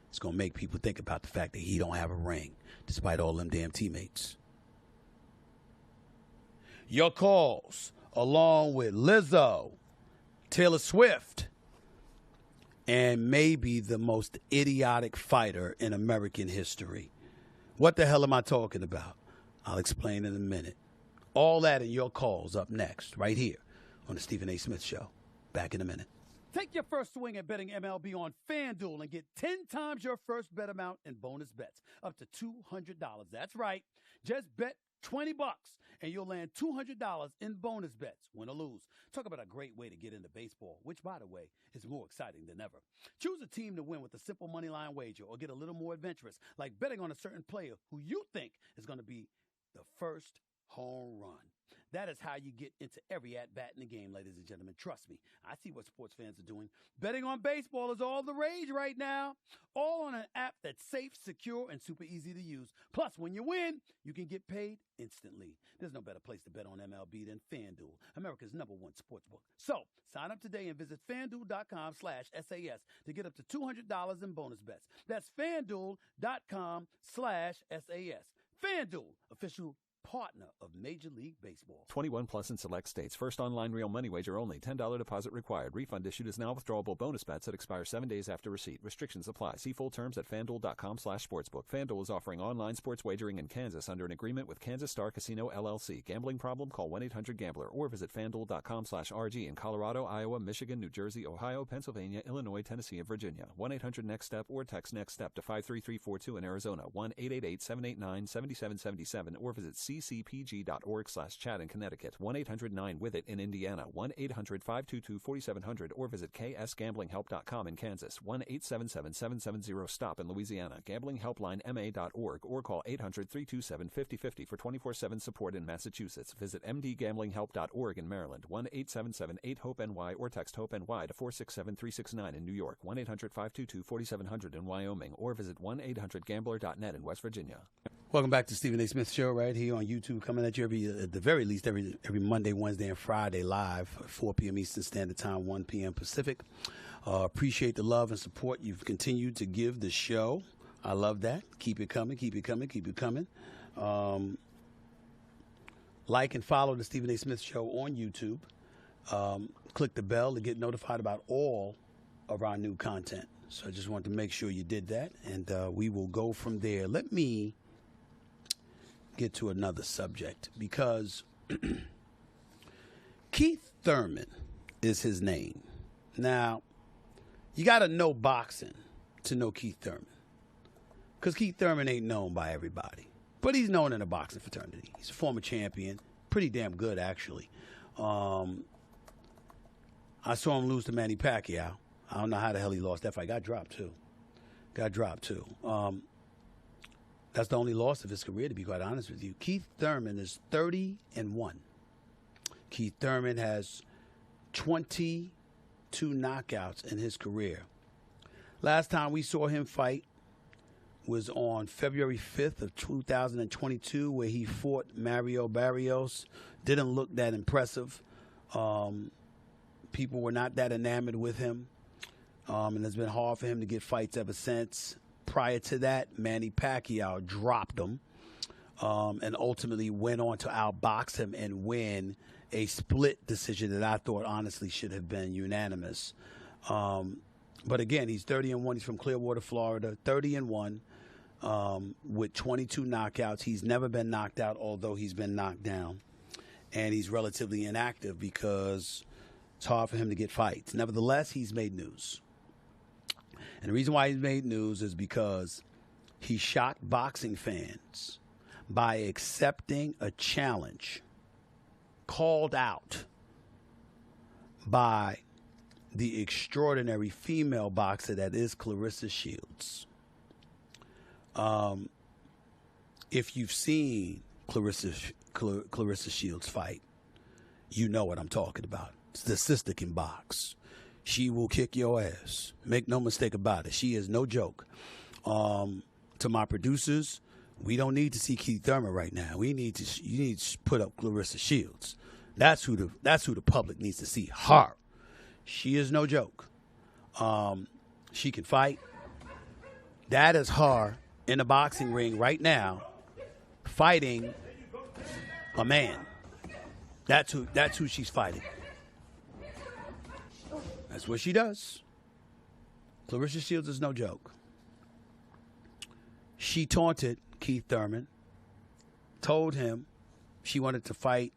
it's going to make people think about the fact that he don't have a ring, despite all them damn teammates. Your calls, along with Lizzo, Taylor Swift, and maybe the most idiotic fighter in American history. What the hell am I talking about? I'll explain in a minute. All that in your calls up next, right here on the Stephen A. Smith Show. Back in a minute. Take your first swing at betting MLB on FanDuel and get 10 times your first bet amount in bonus bets, up to $200. That's right. Just bet $20 and you'll land $200 in bonus bets, win or lose. Talk about a great way to get into baseball, which, by the way, is more exciting than ever. Choose a team to win with a simple money line wager or get a little more adventurous, like betting on a certain player who you think is going to be the first home run. That is how you get into every at-bat in the game, ladies and gentlemen. Trust me, I see what sports fans are doing. Betting on baseball is all the rage right now. All on an app that's safe, secure, and super easy to use. Plus, when you win, you can get paid instantly. There's no better place to bet on MLB than FanDuel, America's #1 sportsbook. So, sign up today and visit FanDuel.com/SAS to get up to $200 in bonus bets. That's FanDuel.com/SAS. FanDuel, official partner of Major League Baseball. 21 plus in select states. First online real money wager only. $10 deposit required. Refund issued as now withdrawable bonus bets that expire 7 days after receipt. Restrictions apply. See full terms at FanDuel.com/sportsbook. FanDuel is offering online sports wagering in Kansas under an agreement with Kansas Star Casino LLC. Gambling problem? Call 1-800-GAMBLER or visit FanDuel.com/RG in Colorado, Iowa, Michigan, New Jersey, Ohio, Pennsylvania, Illinois, Tennessee, and Virginia. 1-800-NEXT-STEP or text NEXT STEP to 53342 in Arizona. 1-888-789-7777 or visit ccpg.org/chat in Connecticut. 1-800-9-WITH-IT in Indiana. 1-800-522-4700 or visit ksgamblinghelp.com in Kansas. 1-877-770-STOP in Louisiana. gamblinghelplinema.org or call 800-327-5050 for 24/7 support in Massachusetts. Visit mdgamblinghelp.org in Maryland. 1-877-8-HOPE-NY or text HOPE-NY to 467-369 in New York. 1-800-522-4700 in Wyoming or visit 1-800-GAMBLER.net in West Virginia. Welcome back to Stephen A. Smith Show right here on YouTube, coming at you at the very least every Monday, Wednesday, and Friday live, 4 p.m. Eastern Standard Time, 1 p.m. Pacific. Appreciate the love and support you've continued to give the show. I love that. Keep it coming, keep it coming, keep it coming. Like and follow the Stephen A. Smith Show on YouTube. Click the bell to get notified about all of our new content. So I just wanted to make sure you did that, and we will go from there. Let me get to another subject, because Keith Thurman is his name. Now, you got to know boxing to know Keith Thurman, because Keith Thurman ain't known by everybody, but he's known in the boxing fraternity. He's a former champion, pretty damn good, actually. I saw him lose to Manny Pacquiao. I don't know how the hell he lost that fight. Got dropped, too. That's the only loss of his career, to be quite honest with you. Keith Thurman is 30-1. Keith Thurman has 22 knockouts in his career. Last time we saw him fight was on February 5th of 2022, where he fought Mario Barrios. Didn't look that impressive. People were not that enamored with him. And it's been hard for him to get fights ever since. Prior to that, Manny Pacquiao dropped him and ultimately went on to outbox him and win a split decision that I thought honestly should have been unanimous. But again, he's 30-1. He's from Clearwater, Florida, 30-1 with 22 knockouts. He's never been knocked out, although he's been knocked down. And he's relatively inactive because it's hard for him to get fights. Nevertheless, he's made news. And the reason why he's made news is because he shocked boxing fans by accepting a challenge called out by the extraordinary female boxer that is Clarissa Shields. If you've seen Clarissa Shields fight, you know what I'm talking about. The sister can box. She will kick your ass. Make no mistake about it. She is no joke. To my producers, we don't need to see Keith Thurman right now. You need to put up Clarissa Shields. That's who the public needs to see. Her. She is no joke. She can fight. That is her in a boxing ring right now, fighting a man. That's who she's fighting. That's what she does. Clarissa Shields is no joke. She taunted Keith Thurman, told him she wanted to fight.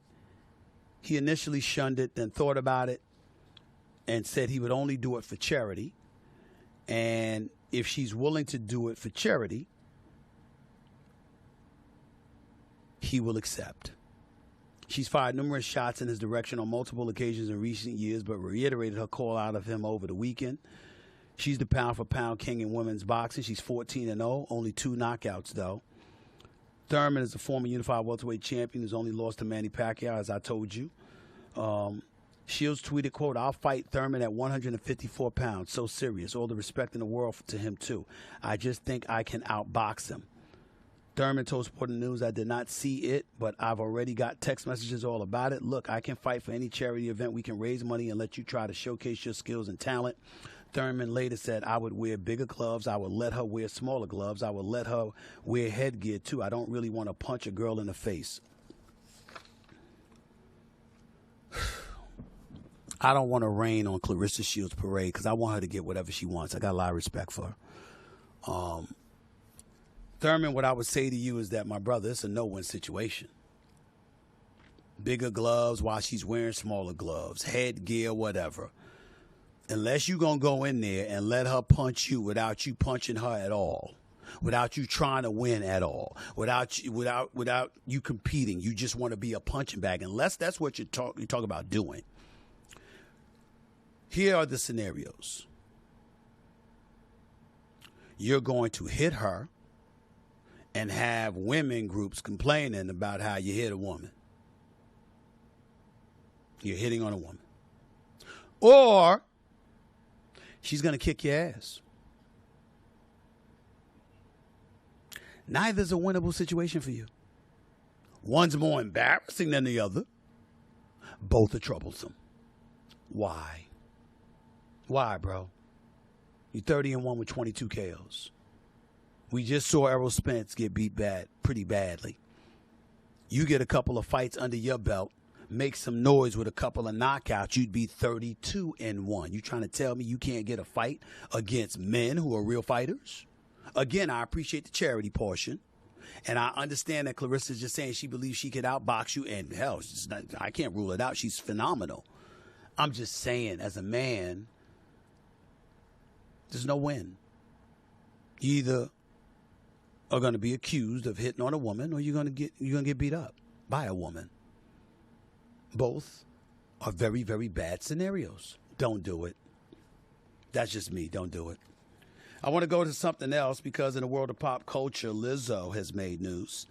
He initially shunned it, then thought about it, and said he would only do it for charity. And if she's willing to do it for charity, he will accept. She's fired numerous shots in his direction on multiple occasions in recent years, but reiterated her call out of him over the weekend. She's the pound-for-pound king in women's boxing. She's 14-0, only 2 knockouts, though. Thurman is a former unified welterweight champion who's only lost to Manny Pacquiao, as I told you. Shields tweeted, quote, "I'll fight Thurman at 154 pounds. So serious. All the respect in the world to him, too. I just think I can outbox him." Thurman told Sporting News, "I did not see it, but I've already got text messages all about it. Look, I can fight for any charity event. We can raise money and let you try to showcase your skills and talent." Thurman later said, "I would wear bigger gloves. I would let her wear smaller gloves. I would let her wear headgear, too. I don't really want to punch a girl in the face." I don't want to rain on Clarissa Shields' parade because I want her to get whatever she wants. I got a lot of respect for her. Thurman, what I would say to you is that, my brother, it's a no-win situation. Bigger gloves while she's wearing smaller gloves, headgear, whatever. Unless you're going to go in there and let her punch you without you punching her at all, without you trying to win at all, without you competing, you just want to be a punching bag, unless that's what you talk about doing. Here are the scenarios. You're going to hit her and have women groups complaining about how you hit a woman. You're hitting on a woman. Or she's going to kick your ass. Neither's a winnable situation for you. One's more embarrassing than the other. Both are troublesome. Why? Why, bro? You're 30-1 with 22 KOs. We just saw Errol Spence get beat pretty badly. You get a couple of fights under your belt, make some noise with a couple of knockouts, you'd be 32-1. You trying to tell me you can't get a fight against men who are real fighters? Again, I appreciate the charity portion, and I understand that Clarissa's just saying she believes she could outbox you, and hell, I can't rule it out. She's phenomenal. I'm just saying, as a man, there's no win. You either are going to be accused of hitting on a woman, or you're going to get beat up by a woman. Both are very, very bad scenarios. Don't do it. That's just me. Don't do it. I want to go to something else because in the world of pop culture, Lizzo has made news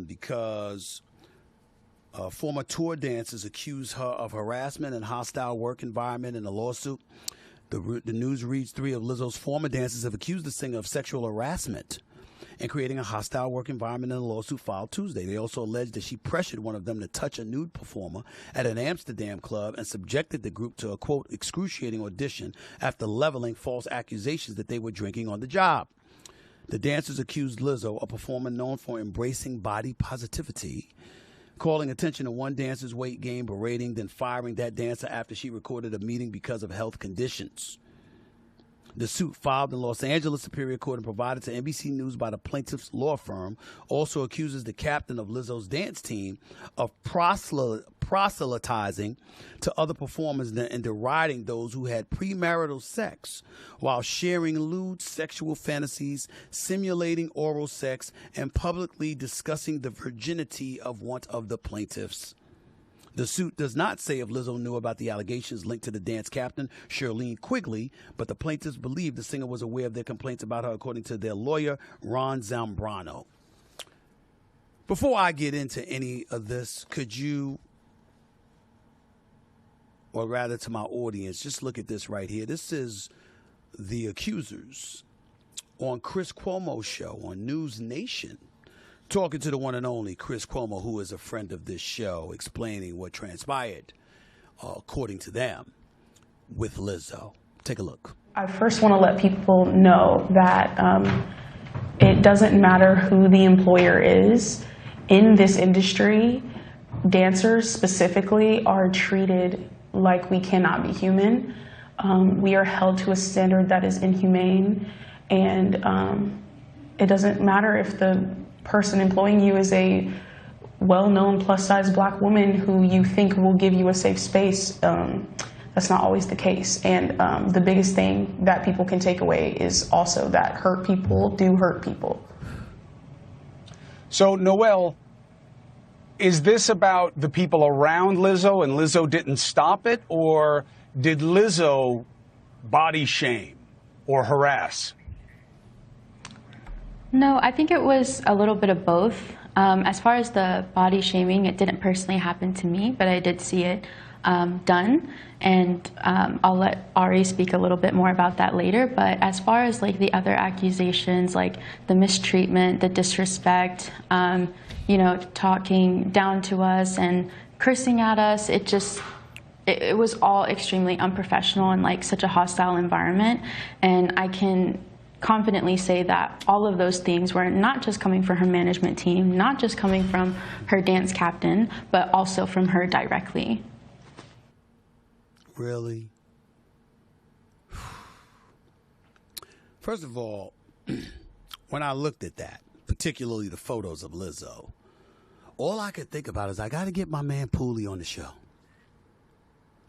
because former tour dancers accuse her of harassment and hostile work environment in a lawsuit. The news reads 3 of Lizzo's former dancers have accused the singer of sexual harassment and creating a hostile work environment in a lawsuit filed Tuesday. They also alleged that she pressured one of them to touch a nude performer at an Amsterdam club and subjected the group to a, quote, excruciating audition after leveling false accusations that they were drinking on the job. The dancers accused Lizzo, a performer known for embracing body positivity, calling attention to one dancer's weight gain, berating, then firing that dancer after she recorded a meeting because of health conditions. The suit, filed in Los Angeles Superior Court and provided to NBC News by the plaintiff's law firm, also accuses the captain of Lizzo's dance team of proselytizing to other performers and deriding those who had premarital sex while sharing lewd sexual fantasies, simulating oral sex, and publicly discussing the virginity of one of the plaintiffs. The suit does not say if Lizzo knew about the allegations linked to the dance captain, Shirlene Quigley, but the plaintiffs believe the singer was aware of their complaints about her, according to their lawyer, Ron Zambrano. Before I get into any of this, could you, or rather to my audience, just look at this right here. This is the accusers on Chris Cuomo's show on News Nation, talking to the one and only Chris Cuomo, who is a friend of this show, explaining what transpired, according to them, with Lizzo. Take a look. I first want to let people know that it doesn't matter who the employer is. In this industry, dancers specifically are treated like we cannot be human. We are held to a standard that is inhumane, and it doesn't matter if the person employing you is a well-known plus-size black woman who you think will give you a safe space. That's not always the case. And the biggest thing that people can take away is also that hurt people do hurt people. So, Noel, is this about the people around Lizzo and Lizzo didn't stop it, or did Lizzo body shame or harass? No, I think it was a little bit of both. As far as the body shaming, it didn't personally happen to me, but I did see it done. And I'll let Ari speak a little bit more about that later. But as far as like the other accusations, like the mistreatment, the disrespect, talking down to us and cursing at us, it was all extremely unprofessional and like such a hostile environment. And I can confidently say that all of those things were not just coming from her management team, not just coming from her dance captain, but also from her directly. Really? First of all, when I looked at that, particularly the photos of Lizzo, all I could think about is I got to get my man Pooley on the show.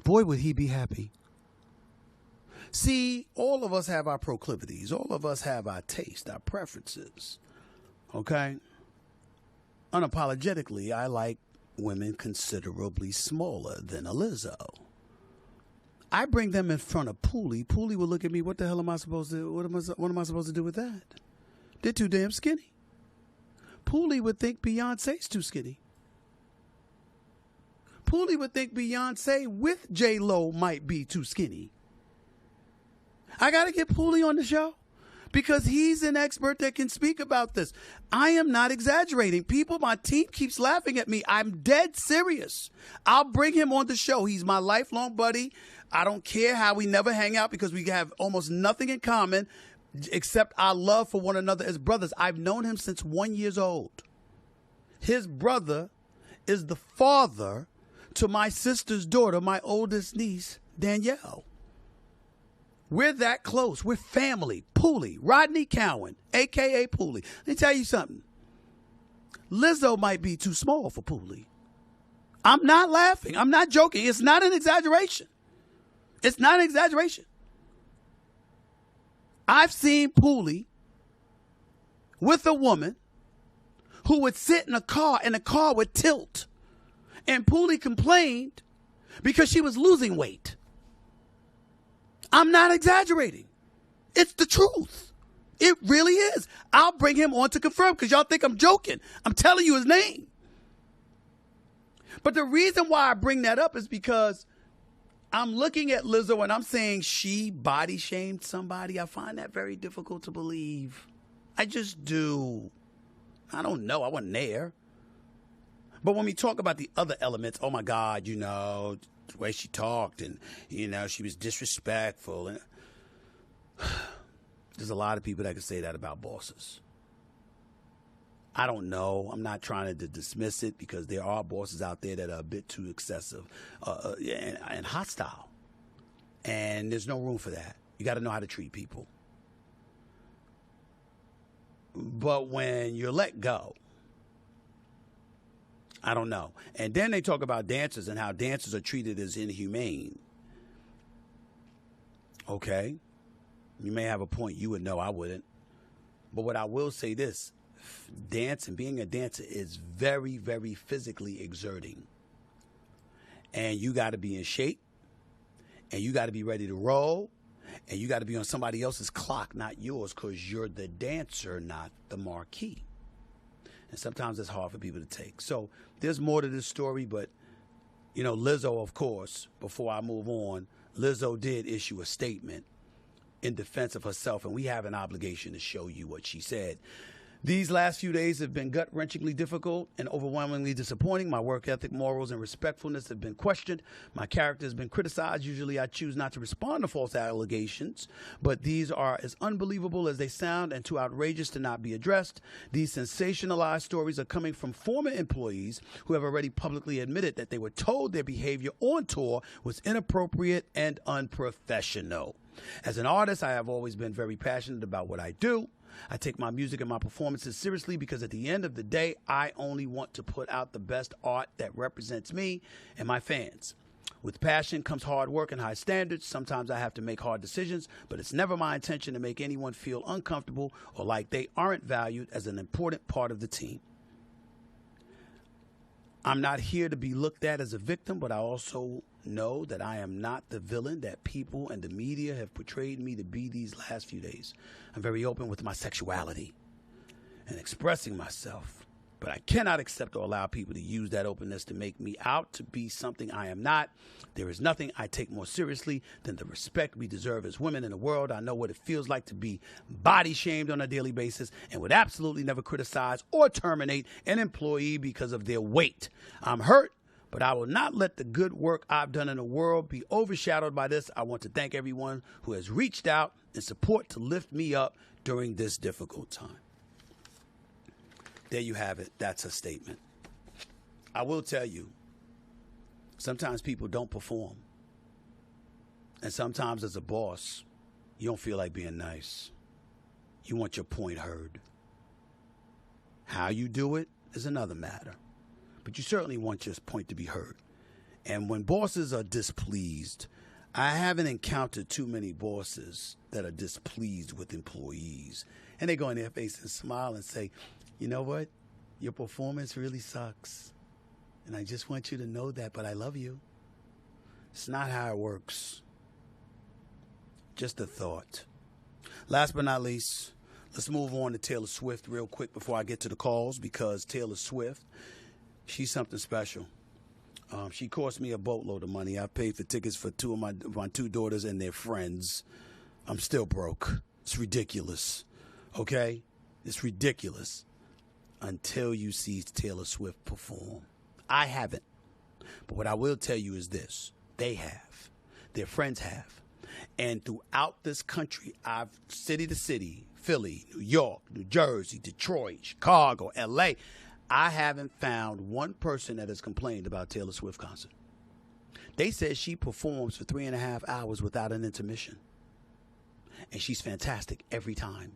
Boy, would he be happy. See, all of us have our proclivities. All of us have our taste, our preferences. Okay? Unapologetically, I like women considerably smaller than a Lizzo. I bring them in front of Pooley. Pooley will look at me, what the hell am I supposed to, what am I supposed to do with that? They're too damn skinny. Pooley would think Beyonce's too skinny. Pooley would think Beyonce with J-Lo might be too skinny. I got to get Pooley on the show because he's an expert that can speak about this. I am not exaggerating. People, my team keeps laughing at me. I'm dead serious. I'll bring him on the show. He's my lifelong buddy. I don't care how we never hang out because we have almost nothing in common except our love for one another as brothers. I've known him since 1 year old. His brother is the father to my sister's daughter, my oldest niece, Danielle. We're that close. We're family. Pooley, Rodney Cowan, a.k.a. Pooley. Let me tell you something. Lizzo might be too small for Pooley. I'm not laughing. I'm not joking. It's not an exaggeration. It's not an exaggeration. I've seen Pooley with a woman who would sit in a car and the car would tilt. And Pooley complained because she was losing weight. I'm not exaggerating. It's the truth. It really is. I'll bring him on to confirm because y'all think I'm joking. I'm telling you his name. But the reason why I bring that up is because I'm looking at Lizzo and I'm saying she body shamed somebody. I find that very difficult to believe. I just do. I don't know. I wasn't there. But when we talk about the other elements, oh my God, the way she talked and, she was disrespectful. And there's a lot of people that can say that about bosses. I don't know. I'm not trying to dismiss it because there are bosses out there that are a bit too excessive and hostile. And there's no room for that. You got to know how to treat people. But when you're let go, I don't know. And then they talk about dancers and how dancers are treated as inhumane. Okay. You may have a point. You would know. I wouldn't. But what I will say this, being a dancer is very, very physically exerting. And you got to be in shape. And you got to be ready to roll. And you got to be on somebody else's clock, not yours, because you're the dancer, not the marquee. And sometimes it's hard for people to take. So there's more to this story, but, you know, Lizzo, of course, before I move on, Lizzo did issue a statement in defense of herself, and we have an obligation to show you what she said. These last few days have been gut-wrenchingly difficult and overwhelmingly disappointing. My work ethic, morals, and respectfulness have been questioned. My character has been criticized. Usually I choose not to respond to false allegations, but these are as unbelievable as they sound and too outrageous to not be addressed. These sensationalized stories are coming from former employees who have already publicly admitted that they were told their behavior on tour was inappropriate and unprofessional. As an artist, I have always been very passionate about what I do. I take my music and my performances seriously because at the end of the day, I only want to put out the best art that represents me and my fans. With passion comes hard work and high standards. Sometimes I have to make hard decisions, but it's never my intention to make anyone feel uncomfortable or like they aren't valued as an important part of the team. I'm not here to be looked at as a victim, but I also know that I am not the villain that people and the media have portrayed me to be these last few days. I'm very open with my sexuality and expressing myself, but I cannot accept or allow people to use that openness to make me out to be something I am not. There is nothing I take more seriously than the respect we deserve as women in the world. I know what it feels like to be body shamed on a daily basis and would absolutely never criticize or terminate an employee because of their weight. I'm hurt, but I will not let the good work I've done in the world be overshadowed by this. I want to thank everyone who has reached out in support to lift me up during this difficult time. There you have it. That's a statement. I will tell you, sometimes people don't perform. And sometimes as a boss, you don't feel like being nice. You want your point heard. How you do it is another matter. But you certainly want your point to be heard. And when bosses are displeased, I haven't encountered too many bosses that are displeased with employees. And they go in their face and smile and say, you know what? Your performance really sucks. And I just want you to know that, but I love you. It's not how it works. Just a thought. Last but not least, let's move on to Taylor Swift real quick before I get to the calls, because Taylor Swift, she's something special. She cost me a boatload of money. I paid for tickets for two of my two daughters and their friends. I'm still broke. It's ridiculous. Okay? It's ridiculous until you see Taylor Swift perform. I haven't. But what I will tell you is this. They have. Their friends have. And throughout this country, I've city to city, Philly, New York, New Jersey, Detroit, Chicago, L.A., I haven't found one person that has complained about Taylor Swift concert. They said she performs for 3.5 hours without an intermission. And she's fantastic every time.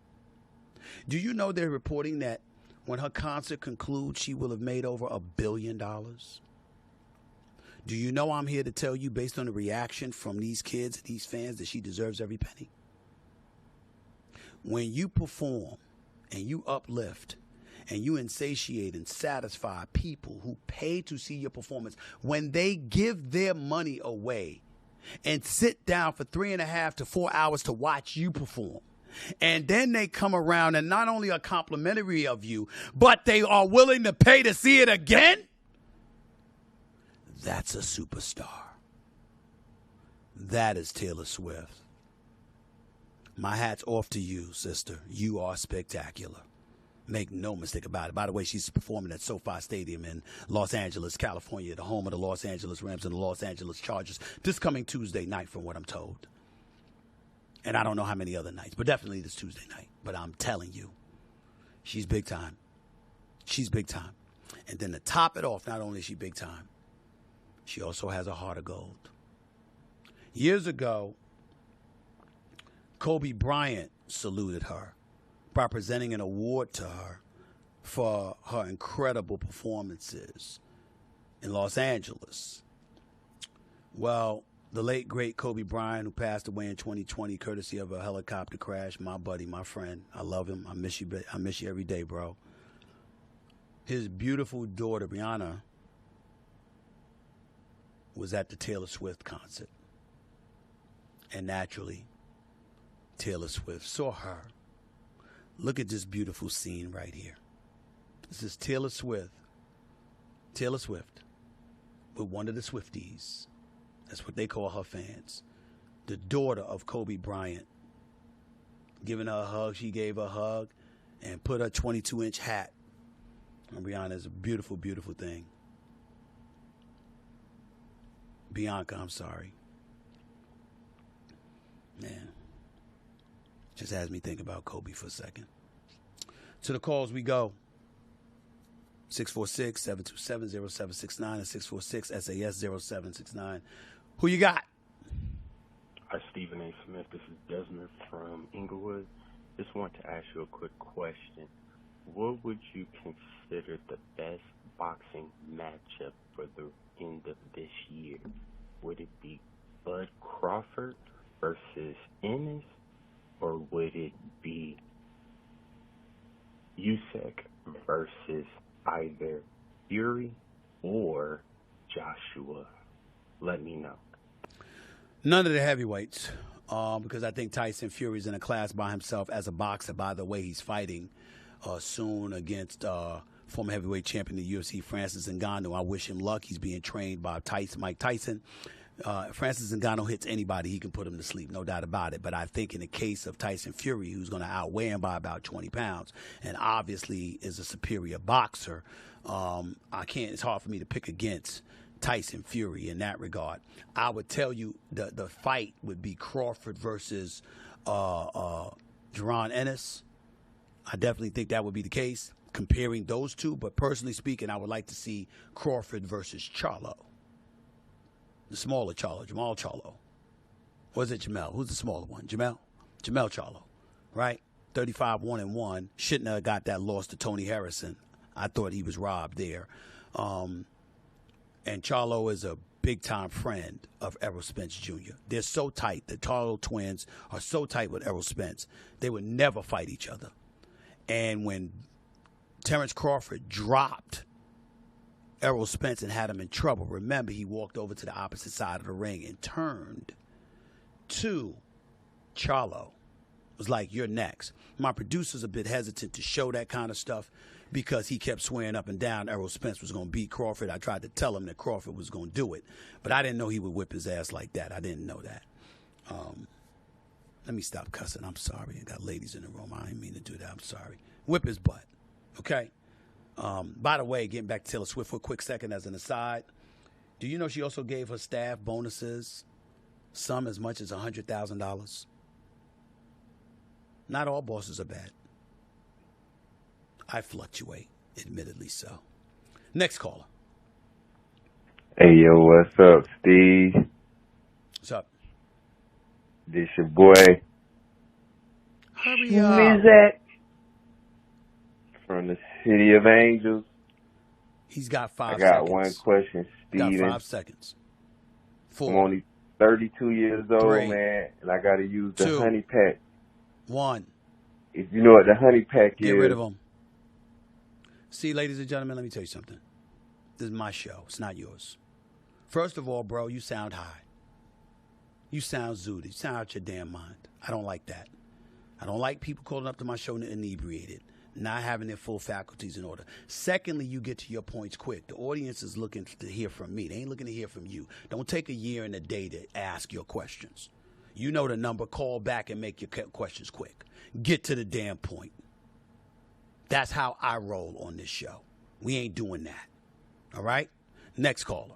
Do you know they're reporting that when her concert concludes, she will have made over $1 billion? Do you know I'm here to tell you, based on the reaction from these kids, these fans, that she deserves every penny? When you perform and you uplift and you insatiate and satisfy people who pay to see your performance, when they give their money away and sit down for 3.5 to 4 hours to watch you perform, and then they come around and not only are complimentary of you, but they are willing to pay to see it again, that's a superstar. That is Taylor Swift. My hat's off to you, sister. You are spectacular. Make no mistake about it. By the way, she's performing at SoFi Stadium in Los Angeles, California, the home of the Los Angeles Rams and the Los Angeles Chargers, this coming Tuesday night, from what I'm told. And I don't know how many other nights, but definitely this Tuesday night. But I'm telling you, she's big time. She's big time. And then to top it off, not only is she big time, she also has a heart of gold. Years ago, Kobe Bryant saluted her by presenting an award to her for her incredible performances in Los Angeles. Well, the late, great Kobe Bryant, who passed away in 2020 courtesy of a helicopter crash, my buddy, my friend, I love him. I miss you every day, bro. His beautiful daughter, Brianna, was at the Taylor Swift concert. And naturally, Taylor Swift saw her. Look at this beautiful scene right here. This is Taylor Swift with one of the Swifties. That's what they call her fans. The daughter of Kobe Bryant. Giving her a hug. She gave her a hug and put her 22-inch hat. And Rihanna is a beautiful, beautiful thing. Bianca, I'm sorry. Man. Just has me think about Kobe for a second. To the calls we go. 646-727-0769 and 646-SAS-0769. Who you got? Hi, Stephen A. Smith. This is Desmond from Inglewood. Just want to ask you a quick question. What would you consider the best boxing matchup for the end of this year? Would it be Bud Crawford versus Ennis, or would it be Usyk versus either Fury or Joshua? Let me know. None of the heavyweights, because I think Tyson Fury's in a class by himself as a boxer. By the way, he's fighting soon against former heavyweight champion of the UFC, Francis Ngannou. I wish him luck. He's being trained by Mike Tyson. Francis Ngannou hits anybody, he can put him to sleep, no doubt about it. But I think in the case of Tyson Fury, who's going to outweigh him by about 20 pounds, and obviously is a superior boxer, it's hard for me to pick against Tyson Fury in that regard. I would tell you the fight would be Crawford versus Jaron Ennis. I definitely think that would be the case, comparing those two. But personally speaking, I would like to see Crawford versus Charlo. The smaller Charlo, Jamal Charlo. Or is it Jamel? Who's the smaller one? Jamel Charlo, right? 35-1-1. Shouldn't have got that loss to Tony Harrison. I thought he was robbed there. And Charlo is a big-time friend of Errol Spence Jr. They're so tight. The Charlo twins are so tight with Errol Spence. They would never fight each other. And when Terrence Crawford dropped Errol Spence and had him in trouble, remember, he walked over to the opposite side of the ring and turned to Charlo. It was like, you're next. My producer's a bit hesitant to show that kind of stuff because he kept swearing up and down Errol Spence was going to beat Crawford. I tried to tell him that Crawford was going to do it, but I didn't know he would whip his ass like that. I didn't know that. Let me stop cussing. I'm sorry. I got ladies in the room. I didn't mean to do that. I'm sorry. Whip his butt, okay? By the way, getting back to Taylor Swift for a quick second as an aside, do you know she also gave her staff bonuses, some as much as $100,000? Not all bosses are bad. I fluctuate, admittedly so. Next caller. Hey, yo, what's up, Steve? What's up? This your boy. Hurry up. Who is that? From the City of Angels. He's got 5 seconds. I got one question, Steven. Got 5 seconds. 4. I'm only 32 years old, 3, man, and I got to use the 2, honey pack. 1. If you know what the honey pack is. Get rid of them. See, ladies and gentlemen, let me tell you something. This is my show. It's not yours. First of all, bro, you sound high. You sound zooted. You sound out your damn mind. I don't like that. I don't like people calling up to my show inebriated, not having their full faculties in order. Secondly, you get to your points quick. The audience is looking to hear from me. They ain't looking to hear from you. Don't take a year and a day to ask your questions. You know the number. Call back and make your questions quick. Get to the damn point. That's how I roll on this show. We ain't doing that. All right? Next caller.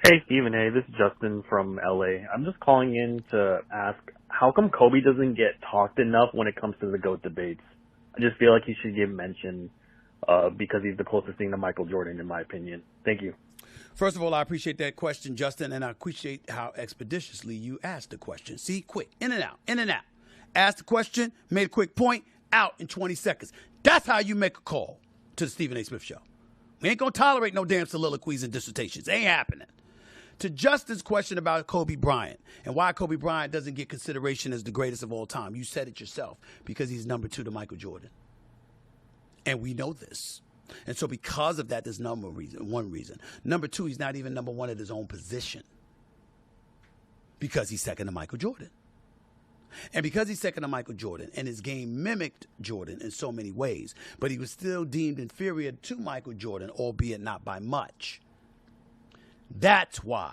Hey, Stephen A. This is Justin from L.A. I'm just calling in to ask, how come Kobe doesn't get talked enough when it comes to the GOAT debates? I just feel like he should get mentioned because he's the closest thing to Michael Jordan, in my opinion. Thank you. First of all, I appreciate that question, Justin, and I appreciate how expeditiously you asked the question. See, quick, in and out, in and out. Ask the question, made a quick point, out in 20 seconds. That's how you make a call to the Stephen A. Smith Show. We ain't going to tolerate no damn soliloquies and dissertations. Ain't happening. To Justin's question about Kobe Bryant and why Kobe Bryant doesn't get consideration as the greatest of all time, you said it yourself, because he's number 2 to Michael Jordan. And we know this. And so because of that, there's one reason. Number two, he's not even number one at his own position because he's second to Michael Jordan. And because he's second to Michael Jordan, and his game mimicked Jordan in so many ways, but he was still deemed inferior to Michael Jordan, albeit not by much. That's why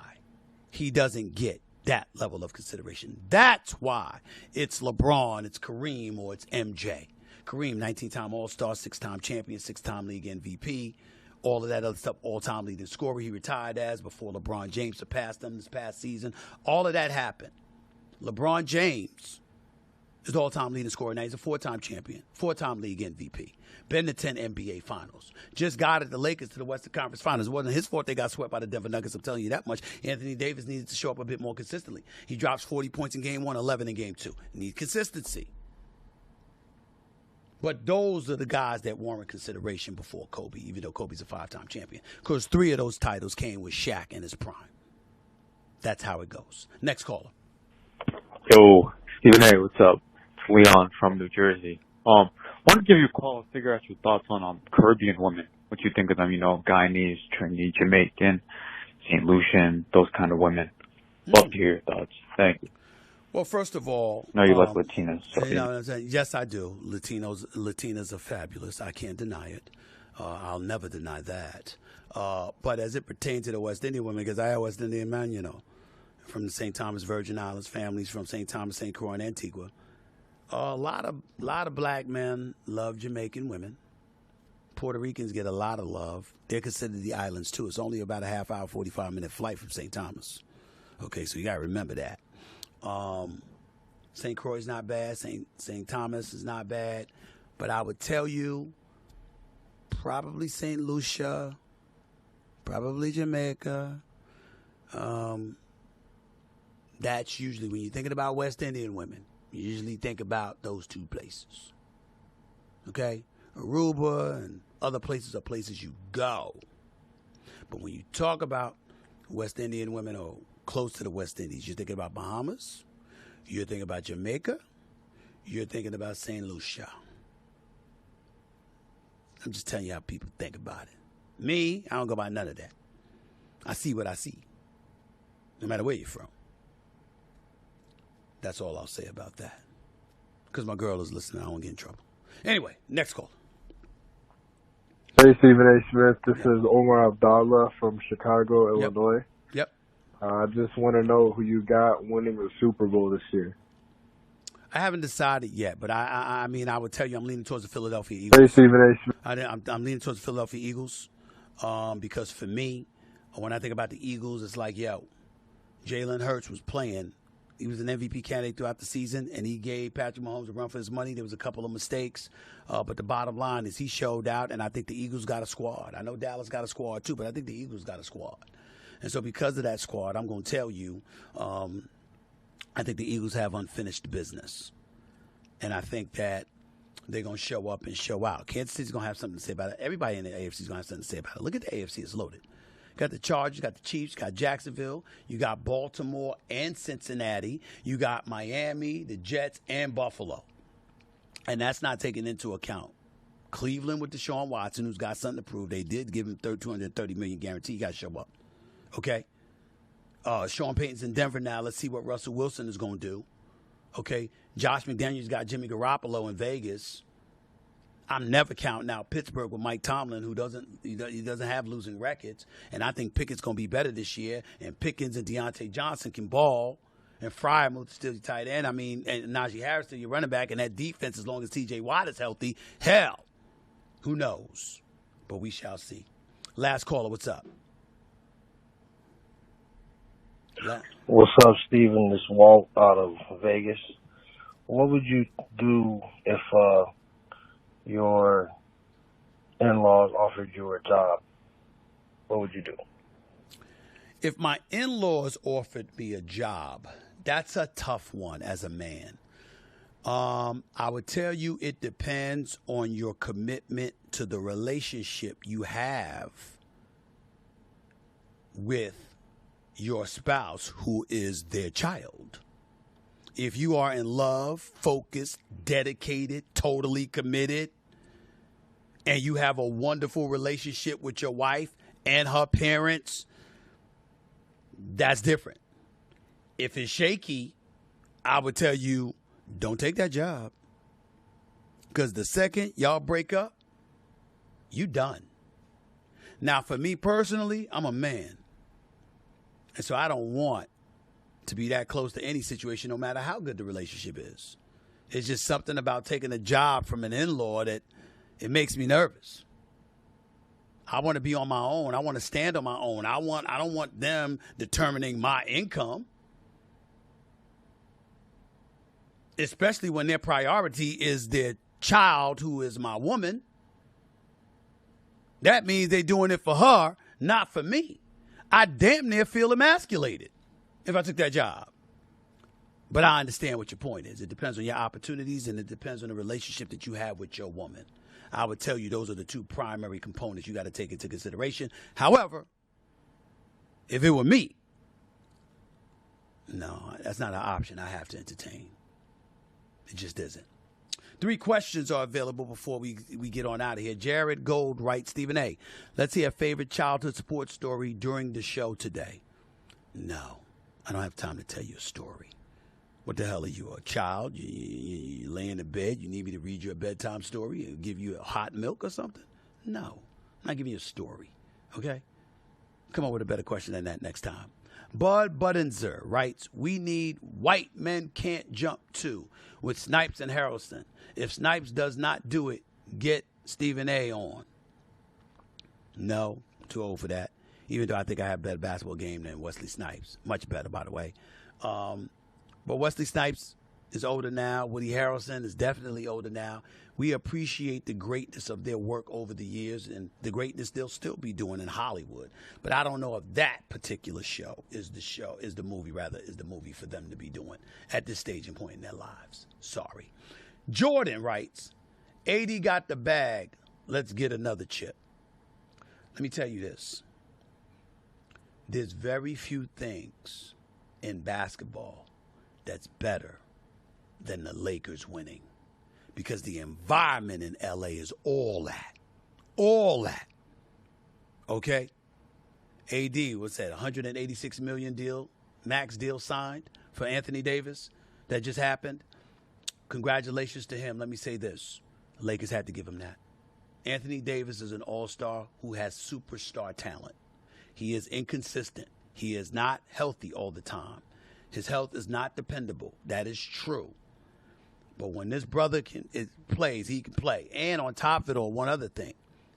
he doesn't get that level of consideration. That's why it's LeBron, it's Kareem, or it's MJ. Kareem, 19-time All-Star, 6-time champion, 6-time league MVP, all of that other stuff, all-time leading scorer he retired as before LeBron James surpassed him this past season. All of that happened. LeBron James is the all-time leading scorer. Now he's a 4-time champion, 4-time league MVP. Been to 10 NBA finals. Just got at the Lakers to the Western Conference Finals. It wasn't his fault they got swept by the Denver Nuggets, I'm telling you that much. Anthony Davis needed to show up a bit more consistently. He drops 40 points in game 1, 11 in game 2. Need consistency. But those are the guys that warrant consideration before Kobe, even though Kobe's a 5-time champion. Because 3 of those titles came with Shaq in his prime. That's how it goes. Next caller. Yo, Stephen A., what's up? It's Leon from New Jersey. Want to give you a call and figure out your thoughts on Caribbean women. What you think of them, Guyanese, Trinity, Jamaican, St. Lucian, those kind of women. Love to hear your thoughts. Thank you. Well, first of all, I know you like Latinas. So you know what I'm saying? Yes, I do. Latinas are fabulous. I can't deny it. I'll never deny that. But as it pertains to the West Indian women, because I have West Indian man, from the St. Thomas Virgin Islands, families from St. Thomas, St. Croix, and Antigua. A lot of black men love Jamaican women. Puerto Ricans get a lot of love. They're considered the islands, too. It's only about a half-hour, 45-minute flight from St. Thomas. Okay, so you got to remember that. St. Croix is not bad. St. Thomas is not bad. But I would tell you, probably St. Lucia, probably Jamaica. That's usually, when you're thinking about West Indian women, you usually think about those 2 places. Okay? Aruba and other places are places you go. But when you talk about West Indian women or close to the West Indies, you're thinking about Bahamas, you're thinking about Jamaica, you're thinking about St. Lucia. I'm just telling you how people think about it. Me, I don't go by none of that. I see what I see, no matter where you're from. That's all I'll say about that. Because my girl is listening, I don't get in trouble. Anyway, next call. Hey, Stephen A. Smith. This is Omar Abdallah from Chicago, Illinois. Yep. I just want to know who you got winning the Super Bowl this year. I haven't decided yet, but I mean, I would tell you I'm leaning towards the Philadelphia Eagles. Hey, Stephen A. Smith. I'm leaning towards the Philadelphia Eagles because for me, when I think about the Eagles, it's like, Jalen Hurts was playing. He was an MVP candidate throughout the season, and he gave Patrick Mahomes a run for his money. There was a couple of mistakes, but the bottom line is he showed out, and I think the Eagles got a squad. I know Dallas got a squad too, but I think the Eagles got a squad. And so because of that squad, I'm going to tell you, I think the Eagles have unfinished business. And I think that they're going to show up and show out. Kansas City's going to have something to say about it. Everybody in the AFC is going to have something to say about it. Look at the AFC. It's loaded. You got the Chargers, you got the Chiefs, you got Jacksonville, you got Baltimore and Cincinnati, you got Miami, the Jets, and Buffalo. And that's not taking into account Cleveland with Deshaun Watson, who's got something to prove. They did give him $230 million guarantee. You got to show up. Okay? Sean Payton's in Denver now. Let's see what Russell Wilson is going to do. Okay? Josh McDaniels got Jimmy Garoppolo in Vegas. I'm never counting out Pittsburgh with Mike Tomlin, who doesn't have losing records. And I think Pickett's going to be better this year. And Pickens and Deontay Johnson can ball. And Fryer moved to still your tight end. I mean, and Najee Harris still your running back. And that defense, as long as T.J. Watt is healthy, hell, who knows? But we shall see. Last caller, what's up? What's up, Steven? This Walt out of Vegas. What would you do if your in-laws offered you a job? What would you do? If my in-laws offered me a job, that's a tough one as a man. I would tell you it depends on your commitment to the relationship you have with your spouse who is their child. If you are in love, focused, dedicated, totally committed, and you have a wonderful relationship with your wife and her parents, that's different. If it's shaky, I would tell you, don't take that job. Because the second y'all break up, you done. Now, for me personally, I'm a man. And so I don't want to be that close to any situation, no matter how good the relationship is. It's just something about taking a job from an in-law that it makes me nervous. I want to be on my own. I want to stand on my own. I don't want them determining my income. Especially when their priority is their child, who is my woman. That means they're doing it for her, not for me. I damn near feel emasculated if I took that job. But I understand what your point is. It depends on your opportunities, and it depends on the relationship that you have with your woman. I would tell you those are the two primary components you got to take into consideration. However, if it were me, no, that's not an option I have to entertain. It just isn't. 3 questions are available before we get on out of here. Jared Gold writes, Stephen A., let's hear a favorite childhood sports story during the show today. No, I don't have time to tell you a story. What the hell are you, a child? You lay in the bed, you need me to read you a bedtime story and give you a hot milk or something? No, I'm not giving you a story, okay? Come up with a better question than that next time. Bud Budenzer writes, we need White Men Can't Jump 2 with Snipes and Harrelson. If Snipes does not do it, get Stephen A. on. No, too old for that. Even though I think I have a better basketball game than Wesley Snipes. Much better, by the way. But Wesley Snipes is older now. Woody Harrelson is definitely older now. We appreciate the greatness of their work over the years and the greatness they'll still be doing in Hollywood. But I don't know if that particular is the movie for them to be doing at this stage and point in their lives. Sorry. Jordan writes, AD got the bag. Let's get another chip. Let me tell you this. There's very few things in basketball that's better than the Lakers winning, because the environment in LA is all that. Okay? AD, what's that, $186 million deal, max deal signed for Anthony Davis that just happened? Congratulations to him. Let me say this. The Lakers had to give him that. Anthony Davis is an all-star who has superstar talent. He is inconsistent. He is not healthy all the time. His health is not dependable. That is true. But when this brother plays, he can play. And on top of it all, one other thing,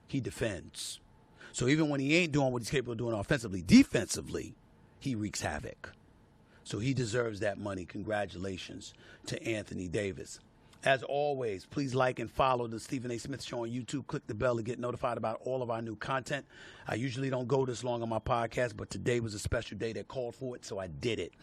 he defends. So even when he ain't doing what he's capable of doing offensively, defensively, he wreaks havoc. So he deserves that money. Congratulations to Anthony Davis. As always, please like and follow the Stephen A. Smith Show on YouTube. Click the bell to get notified about all of our new content. I usually don't go this long on my podcast, but today was a special day that called for it, so I did it.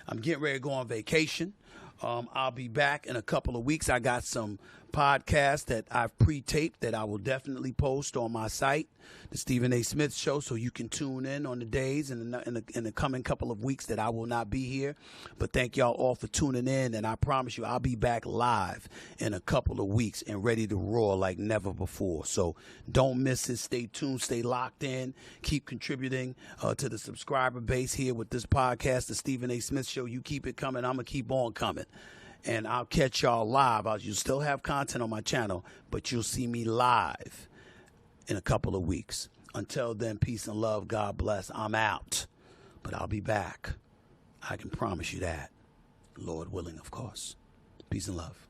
I'm getting ready to go on vacation. I'll be back in a couple of weeks. I got some podcasts that I've pre-taped that I will definitely post on my site, the Stephen A. Smith Show, so you can tune in on the days in the coming couple of weeks that I will not be here. But thank y'all all for tuning in, and I promise you I'll be back live in a couple of weeks and ready to roar like never before. So don't miss it. Stay tuned. Stay locked in. Keep contributing to the subscriber base here with this podcast, the Stephen A. Smith Show. You keep it coming. I'm going to keep on coming. And I'll catch y'all live. You'll still have content on my channel, but you'll see me live in a couple of weeks. Until then, peace and love. God bless. I'm out. But I'll be back. I can promise you that. Lord willing, of course. Peace and love.